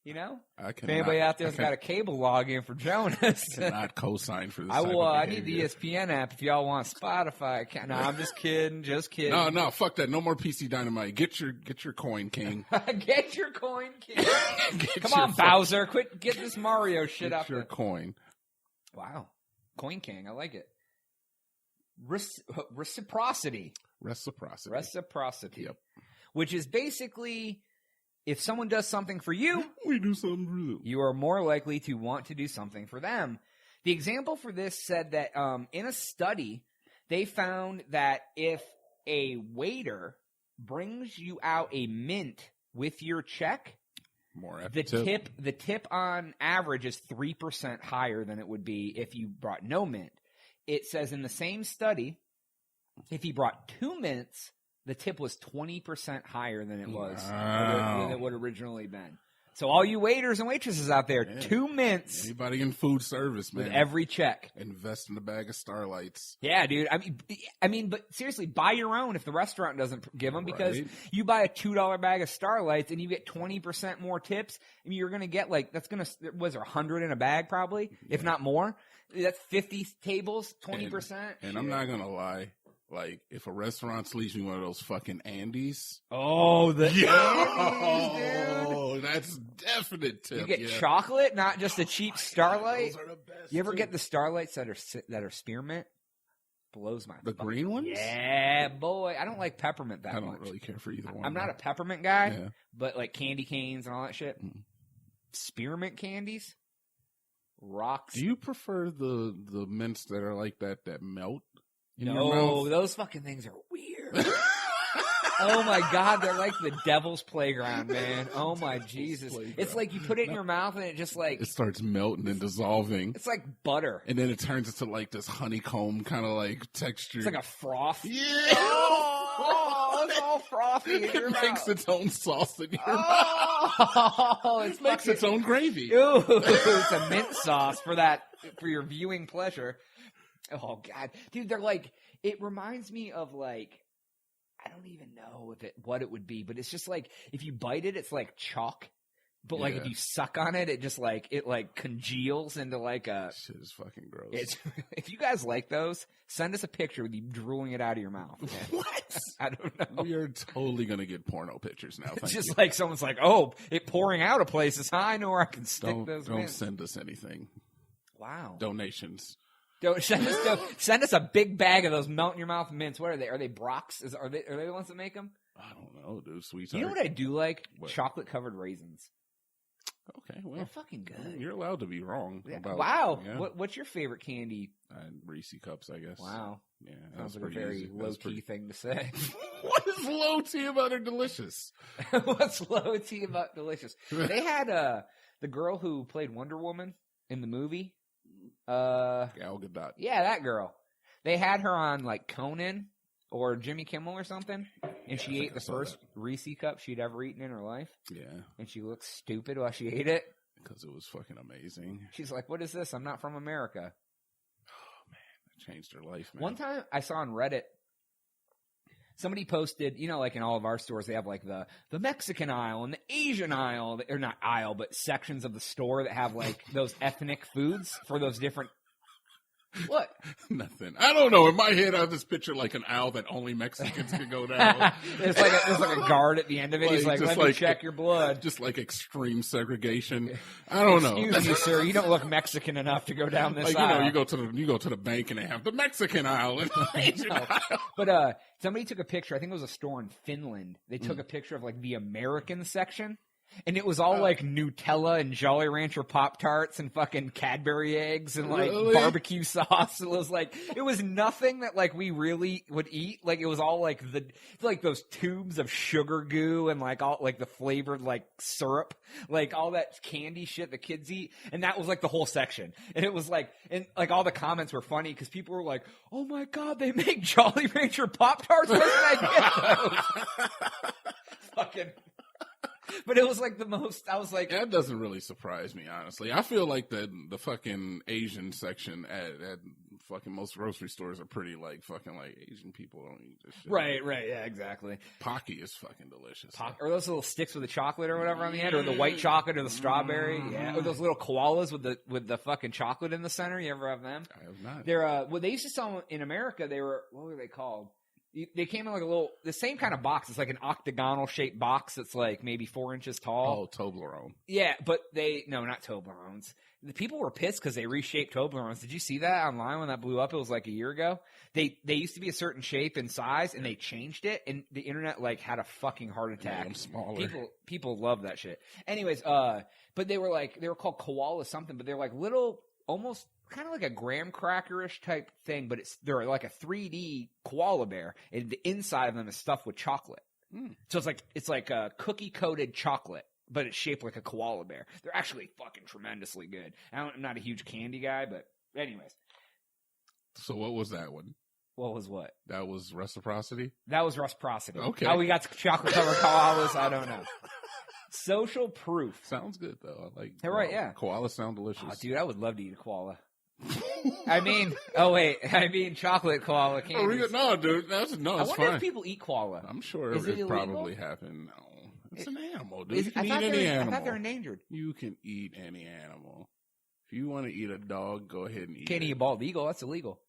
You know? If anybody out there's got a cable login for Jonas. I cannot co-sign for this. I need the ESPN app if y'all want Spotify. No, I'm just kidding. No, fuck that. No more PC Dynamite. Get your coin, King. Get your coin, King. Come on, Bowser. Quit getting this Mario shit up. Get your coin. Wow. Coin King. I like it. Reciprocity. Yep. Which is basically, if someone does something for you, we do something for them. You are more likely to want to do something for them. The example for this said that in a study, they found that if a waiter brings you out a mint with your check, more after the tip on average is 3% higher than it would be if you brought no mint. It says in the same study, if he brought 2 mints, the tip was 20% higher than it was than it would originally been. So all you waiters and waitresses out there, 2 mints. Anybody in food service, man. With every check. Invest in a bag of Starlights. Yeah, dude. I mean, but seriously, buy your own if the restaurant doesn't give them, because you buy a $2 bag of Starlights and you get 20% more tips. I mean, you're going to get that's going to, was there 100 in a bag probably, if not more? That's 50 tables, 20%. And I'm not going to lie. Like, if a restaurant leaves me one of those fucking Andes. Oh, the Andes, dude. Oh, that's definite tip. You get chocolate, not just a cheap Starlight. Those are the best. You ever get the Starlights that are spearmint? Blows my green ones? Yeah, boy. I don't like peppermint that much. I don't really care for either one. I'm not a peppermint guy, but like candy canes and all that shit. Spearmint candies? Rocks. Do you prefer the mints that are like that melt? No, those fucking things are weird. Oh my God, they're like the devil's playground, man. Oh my Jesus. It's like you put it in your mouth and it just like... It starts melting and dissolving. It's like butter. And then it turns into like this honeycomb kind of like texture. It's like a froth. Yeah! Oh, it's all frothy in your mouth. It makes its own sauce in your mouth. Oh, it makes its own gravy. Ooh, it's a mint sauce for your viewing pleasure. Oh God, dude, they're like, it reminds me of like, I don't even know what it would be, but it's just like, if you bite it, it's like chalk, but like if you suck on it, it just like, it like congeals into like a... Shit is fucking gross. If you guys like those, send us a picture with you drooling it out of your mouth. What? I don't know. We are totally going to get porno pictures now. It's just like someone's like, oh, it pouring out of places. I know where I can stick those Don't mints. send us anything. Wow. Donations. Don't send us a big bag of those melt in your mouth mints. What are they? Are they Brock's? Are they the ones that make them? I don't know, dude. Sweet. You know what I do like? Chocolate covered raisins. Okay, well, they're fucking good. You're allowed to be wrong. Wow. What's your favorite candy? Reese cups, I guess. Wow. Yeah, sounds like a very low key thing to say. What is low key about it? Delicious. What's low key about delicious? They had the girl who played Wonder Woman in the movie. Gal Gadot. Yeah, that girl. They had her on like Conan or Jimmy Kimmel or something, and she ate the first Reese cup she'd ever eaten in her life. Yeah. And she looked stupid while she ate it. Because it was fucking amazing. She's like, what is this? I'm not from America. Oh, man. That changed her life, man. One time I saw on Reddit, somebody posted, like in all of our stores, they have like the Mexican aisle and the Asian aisle, or not aisle, but sections of the store that have like those ethnic foods for those different... What? Nothing. I don't know. In my head, I just picture like an aisle that only Mexicans can go down. There's like a guard at the end of it. He's like, let me check your blood. Just like extreme segregation. I don't know. Excuse me, sir. You don't look Mexican enough to go down this aisle. You go to the bank and they have the Mexican aisle and the Asian aisle. But somebody took a picture. I think it was a store in Finland. They took a picture of like the American section. And it was all like Nutella and Jolly Rancher Pop-Tarts and fucking Cadbury eggs and like barbecue sauce. It was nothing that like we really would eat. Like it was all like those tubes of sugar goo and like all like the flavored like syrup, like all that candy shit the kids eat. And that was like the whole section. And it was like, and like all the comments were funny because people were like, oh my God, they make Jolly Rancher Pop-Tarts. Where can I get those? Fucking... But it was like the most, I was like... That doesn't really surprise me, honestly. I feel like the fucking Asian section at fucking most grocery stores are pretty like fucking like Asian people don't eat this shit. Right, yeah, exactly. Pocky is fucking delicious. Or those little sticks with the chocolate or whatever on the end, or the white chocolate or the strawberry. Yeah, or those little koalas with the fucking chocolate in the center. You ever have them? I have not. They're, they used to sell them in America. They were, what were they called? They came in like the same kind of box. It's like an octagonal shaped box that's like maybe 4 inches tall. Oh, Toblerone. Yeah, but no, not Toblerones. The people were pissed because they reshaped Toblerones. Did you see that online when that blew up? It was like a year ago. They used to be a certain shape and size, and they changed it, and the internet like had a fucking heart attack. Made them smaller. People love that shit. Anyways, but they were called koala something, but they're like little almost kind of like a graham cracker-ish type thing, but they're like a 3D koala bear, and the inside of them is stuffed with chocolate. So it's like a cookie-coated chocolate, but it's shaped like a koala bear. They're actually fucking tremendously good. I'm not a huge candy guy, but anyways. So what was that one? What was what? That was reciprocity? That was reciprocity. Okay. How we got chocolate-covered koalas, I don't know. Social proof. Sounds good, though. I like They're right, yeah. Koalas sound delicious. Oh, dude, I would love to eat a koala. I mean chocolate koala candies. No, dude, it's I wonder fine. if people eat koala. I'm sure Is it probably happened. No, it's an animal, dude. You I can eat any animal. I thought they're endangered. You can eat any animal. If you want to eat a dog, go ahead and eat Can't it. eat a bald eagle. That's illegal.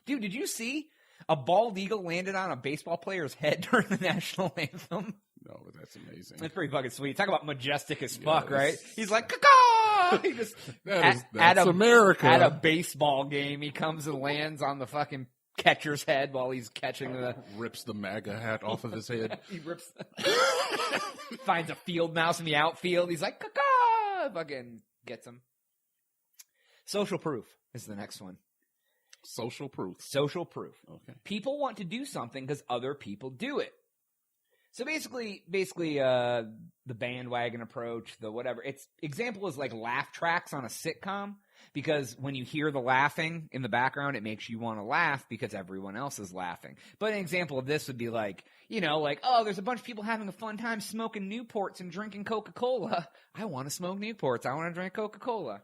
Dude, did you see a bald eagle landed on a baseball player's head during the national anthem? No, but that's amazing. That's pretty fucking sweet. Talk about majestic as fuck, right? He's like, caw. He just that's America. At a baseball game, he comes and lands on the fucking catcher's head while he's catching rips the MAGA hat off of his head. He rips. Finds a field mouse in the outfield. He's like, caw. Fucking gets him. Social proof is the next one. Social proof. Social proof. Okay. People want to do something because other people do it. So basically, the bandwagon approach, the whatever. Example is like laugh tracks on a sitcom, because when you hear the laughing in the background, it makes you want to laugh because everyone else is laughing. But an example of this would be like, oh, there's a bunch of people having a fun time smoking Newports and drinking Coca-Cola. I want to smoke Newports. I want to drink Coca-Cola.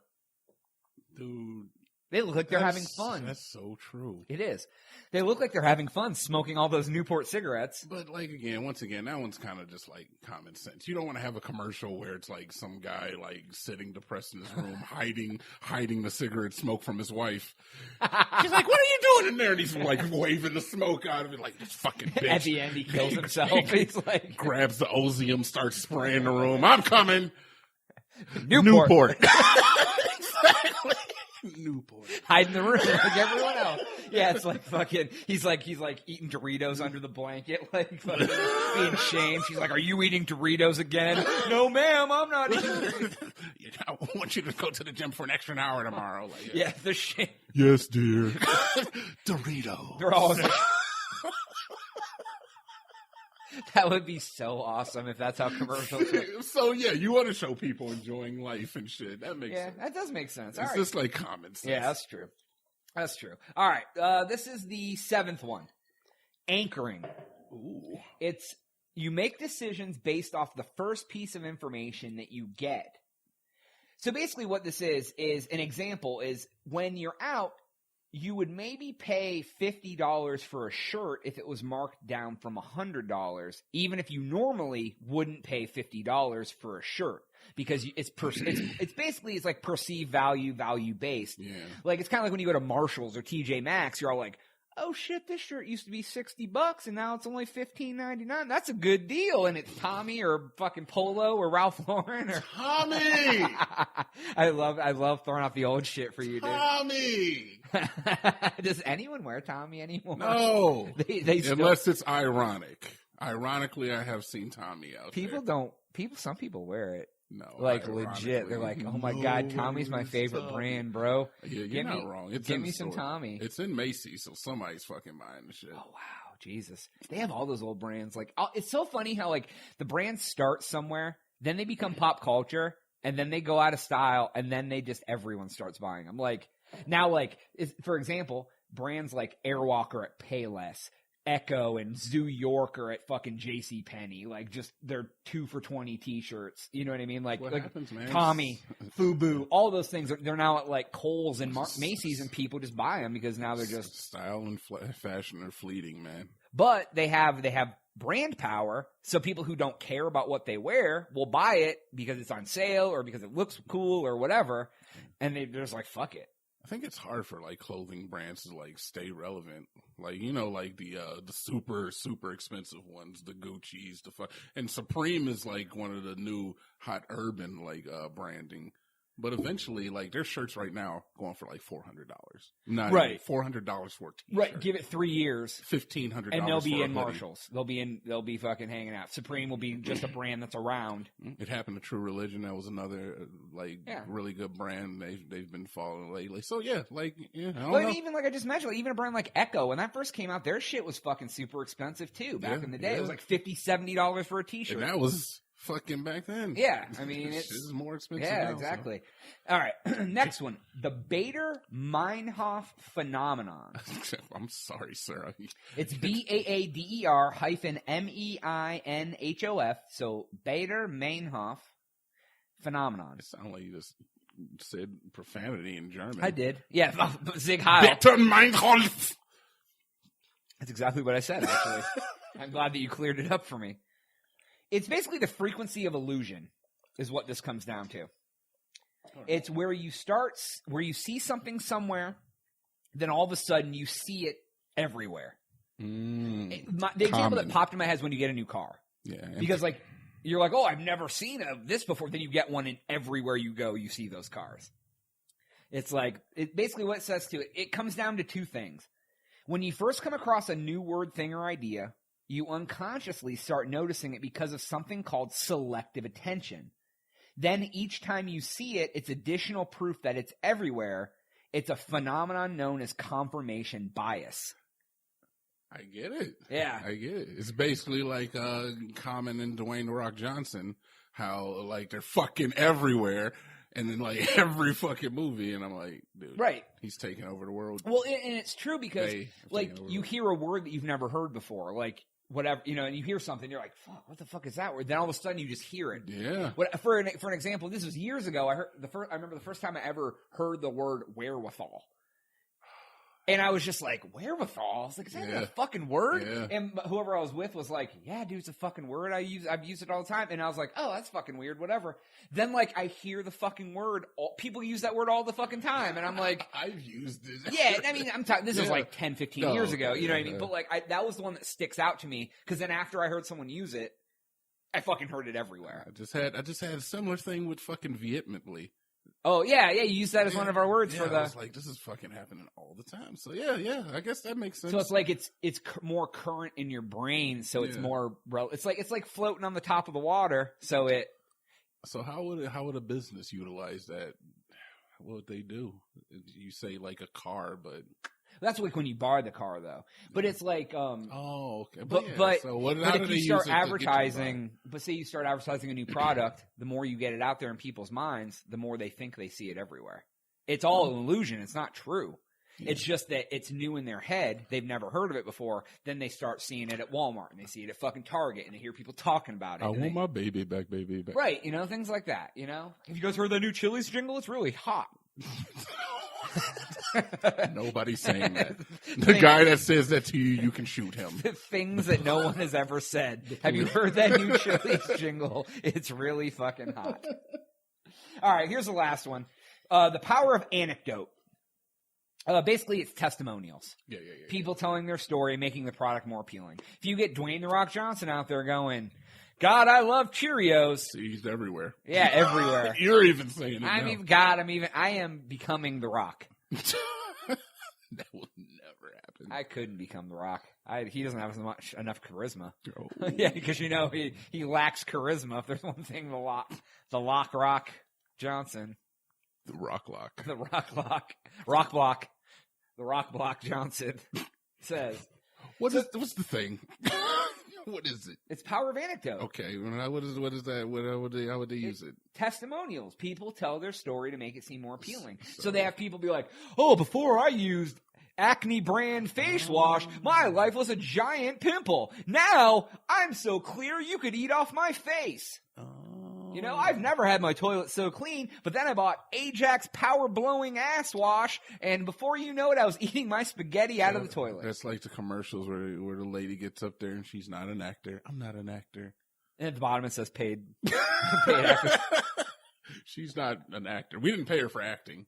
Dude. They look like they're having fun. That's so true. It is. They look like they're having fun smoking all those Newport cigarettes. But once again, that one's kind of just like common sense. You don't want to have a commercial where it's like some guy like sitting depressed in his room, hiding the cigarette smoke from his wife. She's like, "What are you doing in there?" And he's like waving the smoke out of it, like this fucking bitch. At the end, he kills himself. He's like, grabs the Ozium, starts spraying the room. I'm coming. Newport. Exactly. Newport. Hide in the room like everyone else. Yeah, it's like fucking, he's like eating Doritos under the blanket, like fucking being shamed. She's like, "Are you eating Doritos again?" "No, ma'am, I'm not eating Doritos." I want you to go to the gym for an extra hour tomorrow. Like, yeah, the shame. Yes, dear. Doritos. They're all That would be so awesome if that's how commercials work. So, yeah, you want to show people enjoying life and shit. That makes sense. Yeah, that does make sense. It's just like common sense. Yeah, that's true. That's true. All right, this is the 7th one. Anchoring. Ooh. It's you make decisions based off the first piece of information that you get. So basically what this is an example is when you're out, you would maybe pay $50 for a shirt if it was marked down from $100, even if you normally wouldn't pay $50 for a shirt, because it's basically it's like perceived value based. Yeah. Like it's kind of like when you go to Marshalls or TJ Maxx, you're all like, "Oh shit, this shirt used to be $60 and now it's only $15.99. That's a good deal." And it's Tommy or fucking Polo or Ralph Lauren or Tommy. I love throwing out the old shit for you, dude. Tommy. Does anyone wear Tommy anymore? No. They still, unless it's ironic. Ironically, I have seen Tommy out people there. don't. Some people wear it. No, like legit. They're like, "Oh my god, Tommy's my favorite brand, bro." Yeah, you're not wrong. It's give me some Tommy. It's in Macy's, so somebody's fucking buying the shit. Oh wow, Jesus! They have all those old brands. Like, it's so funny how like the brands start somewhere, then they become pop culture, and then they go out of style, and then everyone starts buying them. Like now, for example, brands like Airwalker at Payless, Echo and Zoo York are at fucking JCPenney. Like, just they're 2 for $20 t-shirts. You know what I mean? Like happens, man? Tommy, FUBU, all those things. They're now at like Kohl's and Macy's, and people just buy them because now they're just style and fashion are fleeting, man. But they have brand power, so people who don't care about what they wear will buy it because it's on sale or because it looks cool or whatever, and they're just like, fuck it. I think it's hard for like clothing brands to like stay relevant. Like, you know, like the super, super expensive ones, the Gucci's, and Supreme is like one of the new hot urban like branding. But eventually, like, their shirts right now going for like $400. Not right. $400 for a t-shirt. Right. Give it 3 years. $1,500. And they'll be for in a Marshalls. They'll be fucking hanging out. Supreme will be just a brand that's around. It happened to True Religion. That was another really good brand. They've been following lately. So yeah, like I don't know. Even like I just mentioned, like, even a brand like Echo, when that first came out, their shit was fucking super expensive too. Back in the day, it was like $50, $70 for a t-shirt. And that was fucking back then. Yeah, I mean, this is more expensive. Yeah, now, exactly. So. All right, next one: the Bader-Meinhof phenomenon. I'm sorry, sir. It's BAADER -MEINHOF. So Bader-Meinhof phenomenon. It sounded like you just said profanity in German. I did. Yeah, Zig Heil. Bader-Meinhof. That's exactly what I said. Actually, I'm glad that you cleared it up for me. It's basically the frequency of illusion is what this comes down to. It's where you see something somewhere, then all of a sudden you see it everywhere. The example that popped in my head is when you get a new car. Yeah. Because like you're like, oh, I've never seen this before. Then you get one, and everywhere you go, you see those cars. It's like basically what it says to it. It comes down to two things. When you first come across a new word, thing, or idea, you unconsciously start noticing it because of something called selective attention. Then each time you see it, it's additional proof that it's everywhere. It's a phenomenon known as confirmation bias. I get it. Yeah. I get it. It's basically like Common and Dwayne "The Rock" Johnson, how like they're fucking everywhere. And then, like, every fucking movie, and I'm like, dude, right. He's taking over the world. Well, and it's true because, like, you hear a word that you've never heard before, like, whatever, and you hear something, you're like, fuck, what the fuck is that word? Then all of a sudden, you just hear it. Yeah. For an example, this was years ago. I remember the first time I ever heard the word wherewithal. And I was just like, wherewithal? I was like, is that a fucking word? Yeah. And whoever I was with was like, yeah, dude, it's a fucking word. I've used it all the time. And I was like, oh, that's fucking weird, whatever. Then, like, I hear the fucking word. People use that word all the fucking time. And I'm like, I've used it. Yeah, I mean, I'm talking, this is like 10, 15 years ago. You know what I mean? Yeah. But, like, that was the one that sticks out to me. Because then after I heard someone use it, I fucking heard it everywhere. I just had a similar thing with fucking vehemently. Oh, yeah, you use that as one of our words for the... I was like, this is fucking happening all the time. So, yeah, I guess that makes sense. So it's like it's more current in your brain, so it's more... It's like floating on the top of the water, so it... So how would a business utilize that? What would they do? You say like a car, but... That's like when you borrow the car, though. But it's like... oh, okay. But so if you start advertising... But say you start advertising a new product, the more you get it out there in people's minds, the more they think they see it everywhere. It's all an illusion. It's not true. Yeah. It's just that it's new in their head. They've never heard of it before. Then they start seeing it at Walmart, and they see it at fucking Target, and they hear people talking about it. I want my baby back. Right, things like that, If you guys heard the new Chili's jingle, it's really hot. Nobody's saying that. The guy that says that to you, you can shoot him. The things that no one has ever said. Have you heard that new Chili's jingle? It's really fucking hot. All right, here's the last one. The power of anecdote. Basically, it's testimonials. Yeah. People telling their story, making the product more appealing. If you get Dwayne "The Rock" Johnson out there going, God, I love Cheerios. See, he's everywhere. Yeah, everywhere. You're even saying it I am becoming The Rock. That will never happen. I couldn't become The Rock. He doesn't have enough charisma. Oh. Yeah, because he lacks charisma. If there's one thing, the Rock Johnson. The Rock Lock. The Rock Block Johnson says. What's the thing? What is it? It's power of anecdote. Okay, what is that? How would they use it? Testimonials. People tell their story to make it seem more appealing. So they have people be like, "Oh, before I used Acne brand face wash, my life was a giant pimple. Now I'm so clear you could eat off my face." I've never had my toilet so clean, but then I bought Ajax power-blowing ass wash, and before you know it, I was eating my spaghetti out of the toilet. That's like the commercials where the lady gets up there and she's not an actor. I'm not an actor. And at the bottom it says paid actors. She's not an actor. We didn't pay her for acting.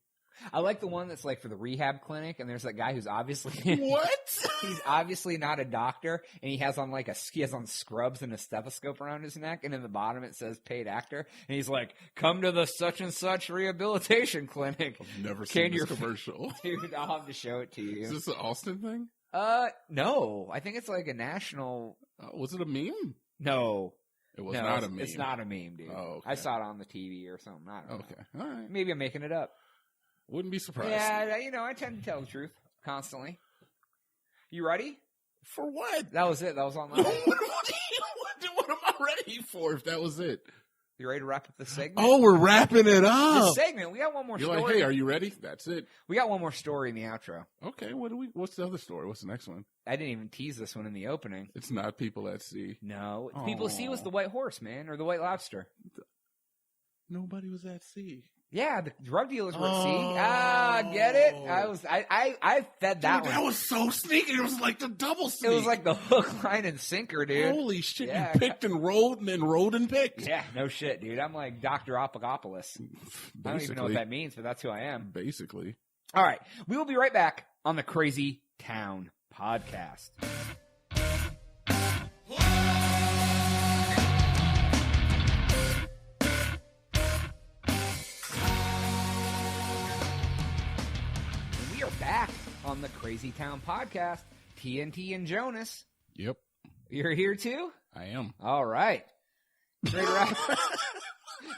I like the one that's like for the rehab clinic, and there's that guy who's obviously... What? He's obviously not a doctor, and he has on scrubs and a stethoscope around his neck, and in the bottom it says paid actor, and he's like, "Come to the such and such rehabilitation clinic." I've never seen this commercial. Dude, I'll have to show it to you. Is this an Austin thing? No. I think it's like a national. Was it a meme? No. It was not a meme. It's not a meme, dude. Oh, okay. I saw it on the TV or something. I don't know. Okay. All right. Maybe I'm making it up. Wouldn't be surprised. Yeah, I tend to tell the truth constantly. You ready? For what? That was it. That was on what am I ready for if that was it? You ready to wrap up the segment? Oh, we're wrapping it up. The segment. We got one more You're story. like, hey, are you ready? That's it. We got one more story in the outro. Okay, what's the other story? What's the next one? I didn't even tease this one in the opening. It's not People at Sea. No. People at Sea was the White Horse, man, or the White Lobster. Nobody was at sea. Yeah, the drug dealers were at sea. Get it? I fed that one. That was so sneaky. It was like the double sneak. It was like the hook, line, and sinker, dude. Holy shit, yeah. You picked and rolled and then rolled and picked. Yeah, no shit, dude. I'm like Dr. Opagopoulos. I don't even know what that means, but that's who I am. Basically. All right. We will be right back on the Crazytown Podcast. Back on the Crazytown Podcast, TNT and Jonas. Yep. You're here too? I am. All right. You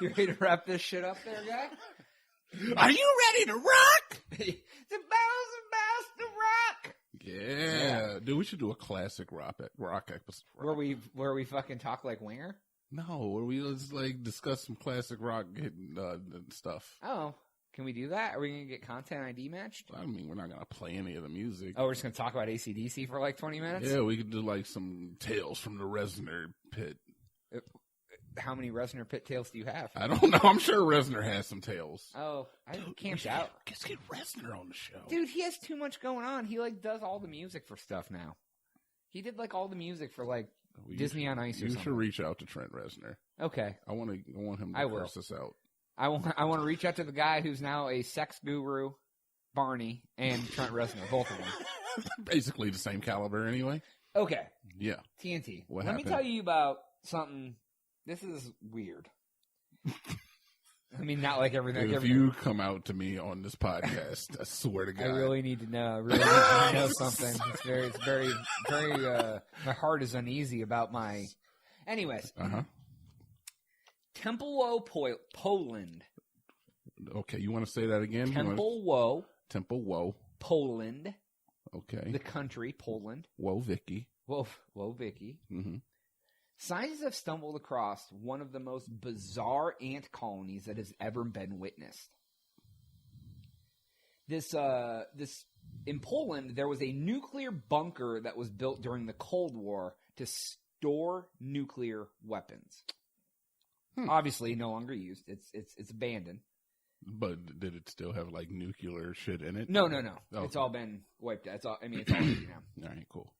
ready to wrap this shit up there, guy? Are you ready to rock? The bell's about to rock. Yeah. Dude, we should do a classic rock episode. Where we fucking talk like Winger? No, where we just like discuss some classic rock stuff. Oh. Can we do that? Are we going to get content ID matched? I mean, we're not going to play any of the music. Oh, we're just going to talk about AC/DC for like 20 minutes? Yeah, we could do like some tales from the Reznor pit. How many Reznor pit tales do you have? I don't know. I'm sure Reznor has some tales. Oh, I camped out. Let's get Reznor on the show. Dude, he has too much going on. He like does all the music for stuff now. He did like all the music for like Disney on Ice or something. You should reach out to Trent Reznor. Okay. I want him to curse us out. I want to reach out to the guy who's now a sex guru, Barney, and Trent Reznor, both of them. Basically the same caliber anyway. Okay. Yeah. TNT. What Let happened? me tell you about something. This is weird. I mean, not like everything. If you come out to me on this podcast, I swear to God. I really need to know. I really need to know something. It's very, my heart is uneasy about my... Anyways. Uh-huh. Temple Poland. Okay, you want to say that again? Temple Poland. Okay. The country, Poland. Whoa, Vicky. Whoa, Vicky. Mm-hmm. Scientists have stumbled across one of the most bizarre ant colonies that has ever been witnessed. This in Poland, there was a nuclear bunker that was built during the Cold War to store nuclear weapons. Obviously, no longer used. It's abandoned. But did it still have like nuclear shit in it? No. Okay. It's all been wiped out. It's all empty now. All right, cool.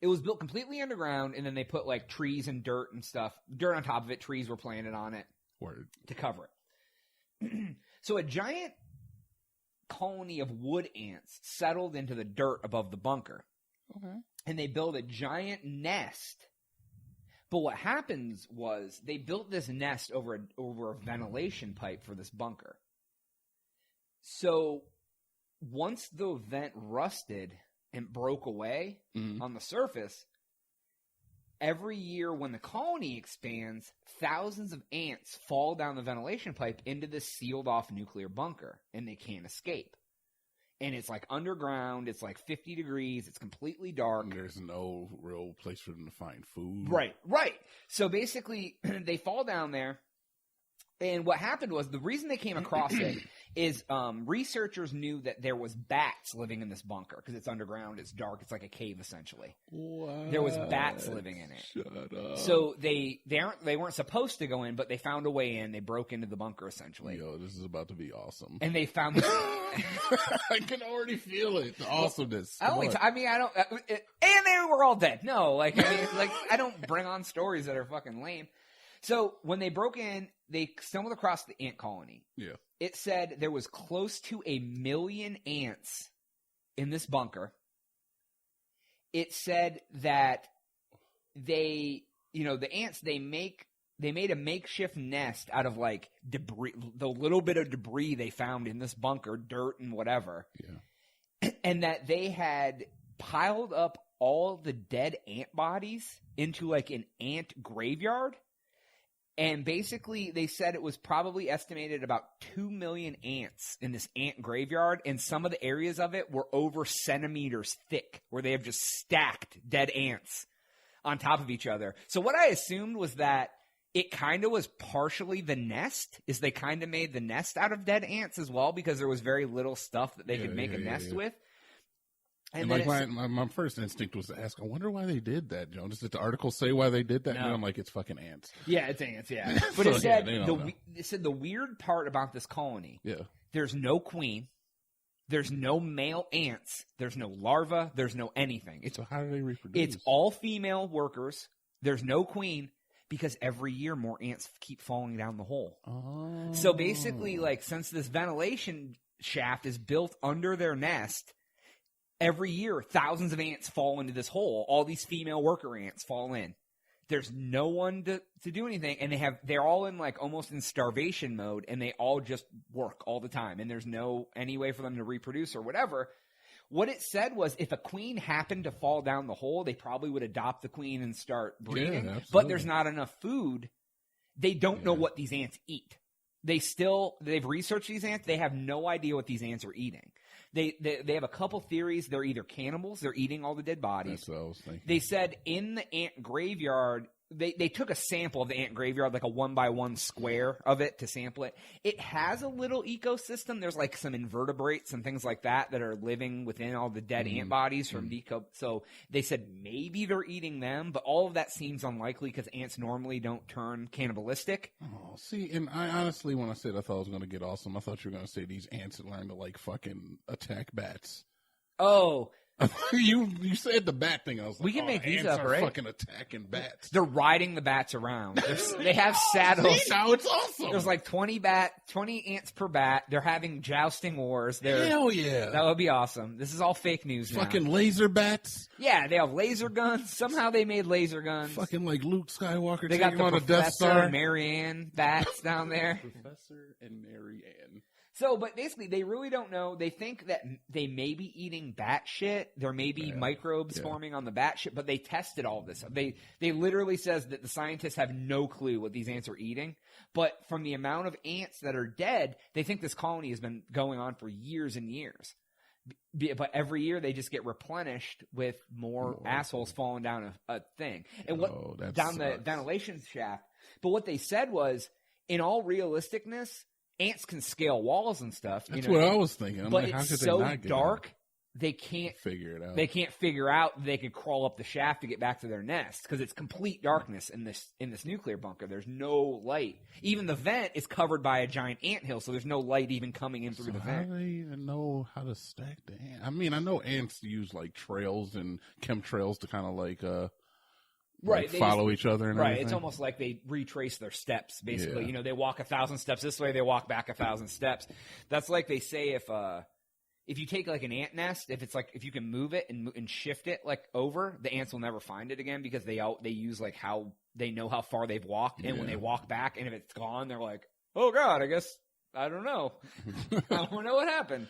It was built completely underground, and then they put like trees and dirt and stuff. Dirt on top of it. Trees were planted on it. Word. To cover it. So a giant colony of wood ants settled into the dirt above the bunker. Okay. And they built a giant nest. But what happens was they built this nest over a ventilation pipe for this bunker. So once the vent rusted and broke away on the surface, every year when the colony expands, thousands of ants fall down the ventilation pipe into this sealed off nuclear bunker, and they can't escape. And it's like underground. It's like 50 degrees. It's completely dark. There's no real place for them to find food. Right. So basically, they fall down there. And what happened was, the reason they came across it is researchers knew that there was bats living in this bunker because it's underground, it's dark, it's like a cave essentially. What? There was bats living in it. Shut up. So they weren't supposed to go in, but they found a way in. They broke into the bunker essentially. Yo, this is about to be awesome. And they found this. I can already feel it. The awesomeness. And they were all dead. No, I don't bring on stories that are fucking lame. So when they broke in, they stumbled across the ant colony. Yeah. It said there was close to 1 million ants in this bunker. it said that the ants, they made a makeshift nest out of like debris, the little bit of debris they found in this bunker, dirt and whatever. Yeah. And that they had piled up all the dead ant bodies into like an ant graveyard. And basically they said it was probably estimated about 2 million ants in this ant graveyard. And some of the areas of it were over centimeters thick, where they have just stacked dead ants on top of each other. So what I assumed was that it kind of was partially the nest, is they kind of made the nest out of dead ants as well, because there was very little stuff that they could make a nest with. And like my first instinct was to ask, I wonder why they did that, Jonas. Did the article say why they did that? No. And I'm like, it's fucking ants. Yeah, it's ants, yeah. But it said the weird part about this colony, there's no queen, there's no male ants, there's no larva, there's no anything. So how do they reproduce? It's all female workers. There's no queen. Because every year more ants keep falling down the hole. Oh. So basically, like, since this ventilation shaft is built under their nest, every year thousands of ants fall into this hole. All these female worker ants fall in. There's no one to do anything, and they're all in like almost in starvation mode, and they all just work all the time, and there's no any way for them to reproduce or whatever. What it said was if a queen happened to fall down the hole, they probably would adopt the queen and start breeding. Yeah, but there's not enough food. They don't know what these ants eat. They've researched these ants. They have no idea what these ants are eating. They have a couple theories. They're either cannibals. They're eating all the dead bodies. That's what I was thinking. They said in the ant graveyard, they took a sample of the ant graveyard, like a 1x1 square of it, to sample it. It has a little ecosystem. There's like some invertebrates and things like that are living within all the dead ant bodies from deco. So they said maybe they're eating them, but all of that seems unlikely because ants normally don't turn cannibalistic. Oh, see, and I honestly, when I said I thought I was going to get awesome, I thought you were going to say these ants learn to like fucking attack bats. Oh. you said the bat thing. I was like, we can make these up, right? Fucking attacking bats. They're riding the bats around. They have saddles. See, now it's awesome. There's like 20 ants per bat. They're having jousting wars. Hell yeah. That would be awesome. This is all fake news now. Fucking laser bats. Yeah, they have laser guns. Somehow they made laser guns. Fucking like Luke Skywalker. They got the on a Death Star. Professor and Marianne bats down there. Professor and Marianne. So, but basically, they really don't know. They think that they may be eating bat shit. There may be microbes forming on the bat shit, but they tested all of this. They literally says that the scientists have no clue what these ants are eating. But from the amount of ants that are dead, they think this colony has been going on for years and years. But every year they just get replenished with more assholes falling down a thing. And down the ventilation shaft. But what they said was, in all realisticness, ants can scale walls and stuff. That's what I was thinking. But it's so dark, they can't figure it out. They can't figure out they could crawl up the shaft to get back to their nest because it's complete darkness in this nuclear bunker. There's no light. Even the vent is covered by a giant anthill, so there's no light even coming in through the vent. How do they even know how to stack the ant? I mean, I know ants use like trails and chemtrails to kind of like right, follow each other and everything. It's almost like they retrace their steps, basically. Yeah. They walk 1,000 steps this way, they walk back 1,000 steps. That's like they say if you take like an ant nest, if you can move it and shift it like over, the ants will never find it again because they use like how they know how far they've walked, and when they walk back, and if it's gone, they're like, oh god, I guess I don't know, I don't know what happened.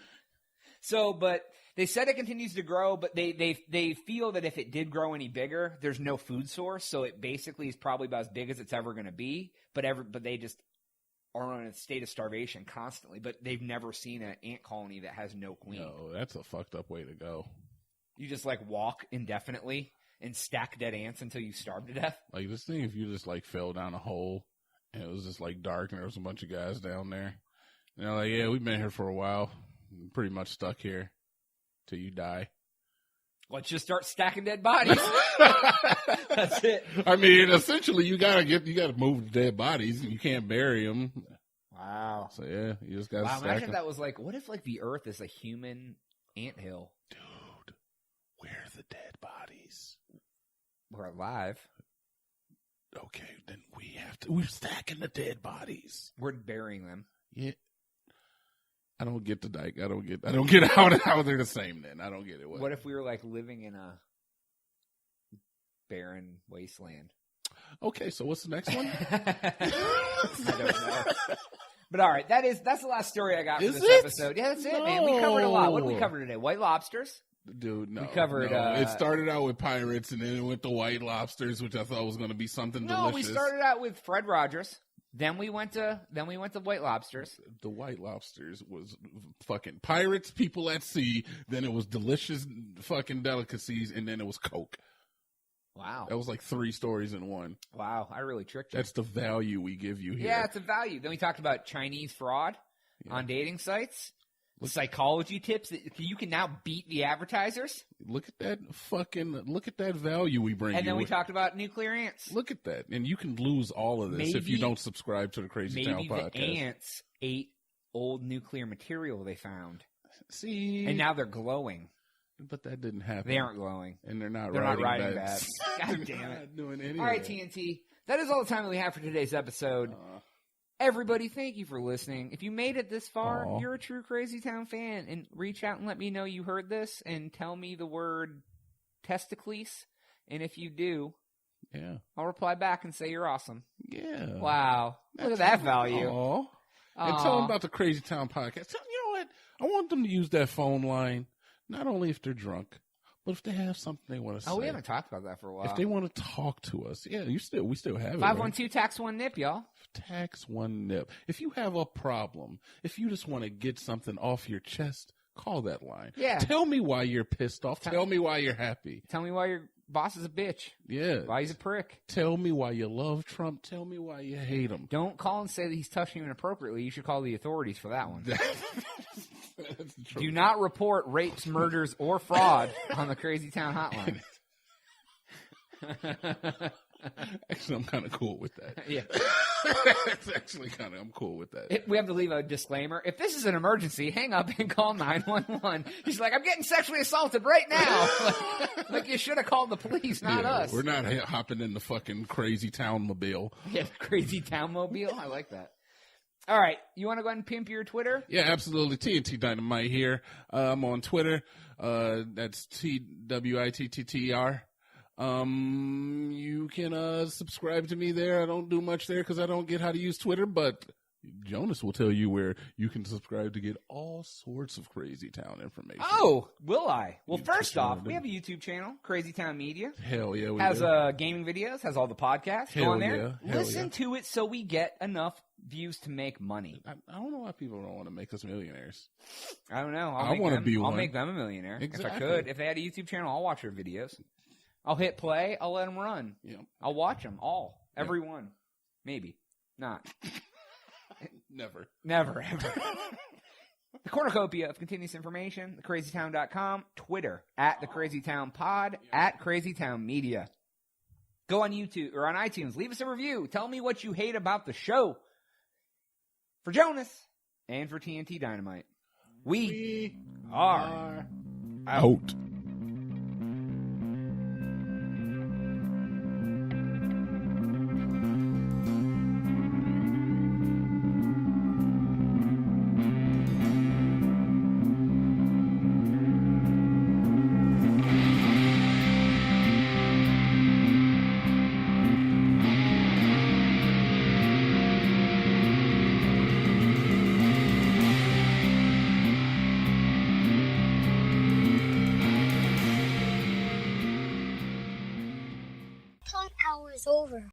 So, but they said it continues to grow, but they feel that if it did grow any bigger, there's no food source, so it basically is probably about as big as it's ever going to be. But they just are in a state of starvation constantly. But they've never seen an ant colony that has no queen. No, that's a fucked up way to go. You just like walk indefinitely and stack dead ants until you starve to death. Like this thing, if you just like fell down a hole and it was just like dark and there was a bunch of guys down there, and they're like, yeah, we've been here for a while. Pretty much stuck here till you die. Let's just start stacking dead bodies. That's it. I mean, essentially, you gotta move the dead bodies. You can't bury them. Wow. So yeah, you just gotta. Stack imagine them. That was like, what if like the Earth is a human anthill? Dude, where are the dead bodies? We're alive. Okay, then we're stacking the dead bodies. We're burying them. Yeah. I don't get the dike. I don't get how they're the same then. I don't get it. What if we were like living in a barren wasteland. Okay, so what's the next one? I don't know. But all right, that's the last story I got for Is this it? episode. Yeah, that's it, man. We covered a lot. What did we cover today? White lobsters? Dude, no. We covered, no. It started out with pirates, and then it went to white lobsters, which I thought was going to be something delicious. No, we started out with Fred Rogers. Then we went to white lobsters. The white lobsters was fucking pirates, people at sea. Then it was delicious fucking delicacies, and then it was Coke. Wow. That was like 3 stories in one. Wow, I really tricked you. That's the value we give you here. Yeah, it's a value. Then we talked about Chinese fraud on dating sites. Psychology tips that you can now beat the advertisers. Look at that value we bring you. And then we talked about nuclear ants. Look at that. And you can lose all of this if you don't subscribe to the Crazytown podcast. Maybe the ants ate old nuclear material they found. See? And now they're glowing. But that didn't happen. They aren't glowing. And they're not riding riding bats. God damn it. Not doing any all right, TNT. That is all the time that we have for today's episode. Everybody, thank you for listening. If you made it this far, you're a true Crazytown fan. And reach out and let me know you heard this and tell me the word testicles. And if you do, I'll reply back and say you're awesome. Yeah. Wow. Look at that value. Aww. And tell them about the Crazytown podcast. You know what? I want them to use that phone line, not only if they're drunk, but if they have something they want to say. Oh, we haven't talked about that for a while. If they want to talk to us, we still have it. 512 tax 1 nip, y'all. Tax 1 nip. If you have a problem, if you just want to get something off your chest, call that line. Yeah. Tell me why you're pissed off. Tell me why you're happy. Tell me why your boss is a bitch. Yeah. Why he's a prick. Tell me why you love Trump. Tell me why you hate him. Don't call and say that he's touching you inappropriately. You should call the authorities for that one. That's true. Do not report rapes, murders, or fraud on the Crazytown hotline. Actually, I'm kind of cool with that. Yeah. It's actually I'm cool with that. We have to leave a disclaimer. If this is an emergency, hang up and call 911. He's like, I'm getting sexually assaulted right now. Like you should have called the police, not us. We're not hopping in the fucking Crazytown mobile. Yeah, the Crazytown mobile. I like that. All right. You want to go ahead and pimp your Twitter? Yeah, absolutely. TNT Dynamite here. I'm on Twitter. That's TWITTTR. You can subscribe to me there. I don't do much there because I don't get how to use Twitter, but Jonas will tell you where you can subscribe to get all sorts of Crazytown information. Oh, will I? Well, first off, we have a YouTube channel, Crazytown Media. Hell yeah, we has do. Gaming videos, has all the podcasts. Hell go on there. yeah. Listen to it so we get enough views to make money. I don't know why people don't want to make us millionaires. I don't know. I want to be one. I'll make them a millionaire. Exactly. If I could. If they had a YouTube channel, I'll watch their videos. I'll hit play. I'll let them run. Yep. I'll watch them all. Every one. Maybe. Not. Never. Never, ever. The cornucopia of continuous information, thecrazytown.com, Twitter, @thecrazytownpod, @crazytownmedia. Go on YouTube or on iTunes. Leave us a review. Tell me what you hate about the show. For Jonas and for TNT Dynamite, we are out. Over.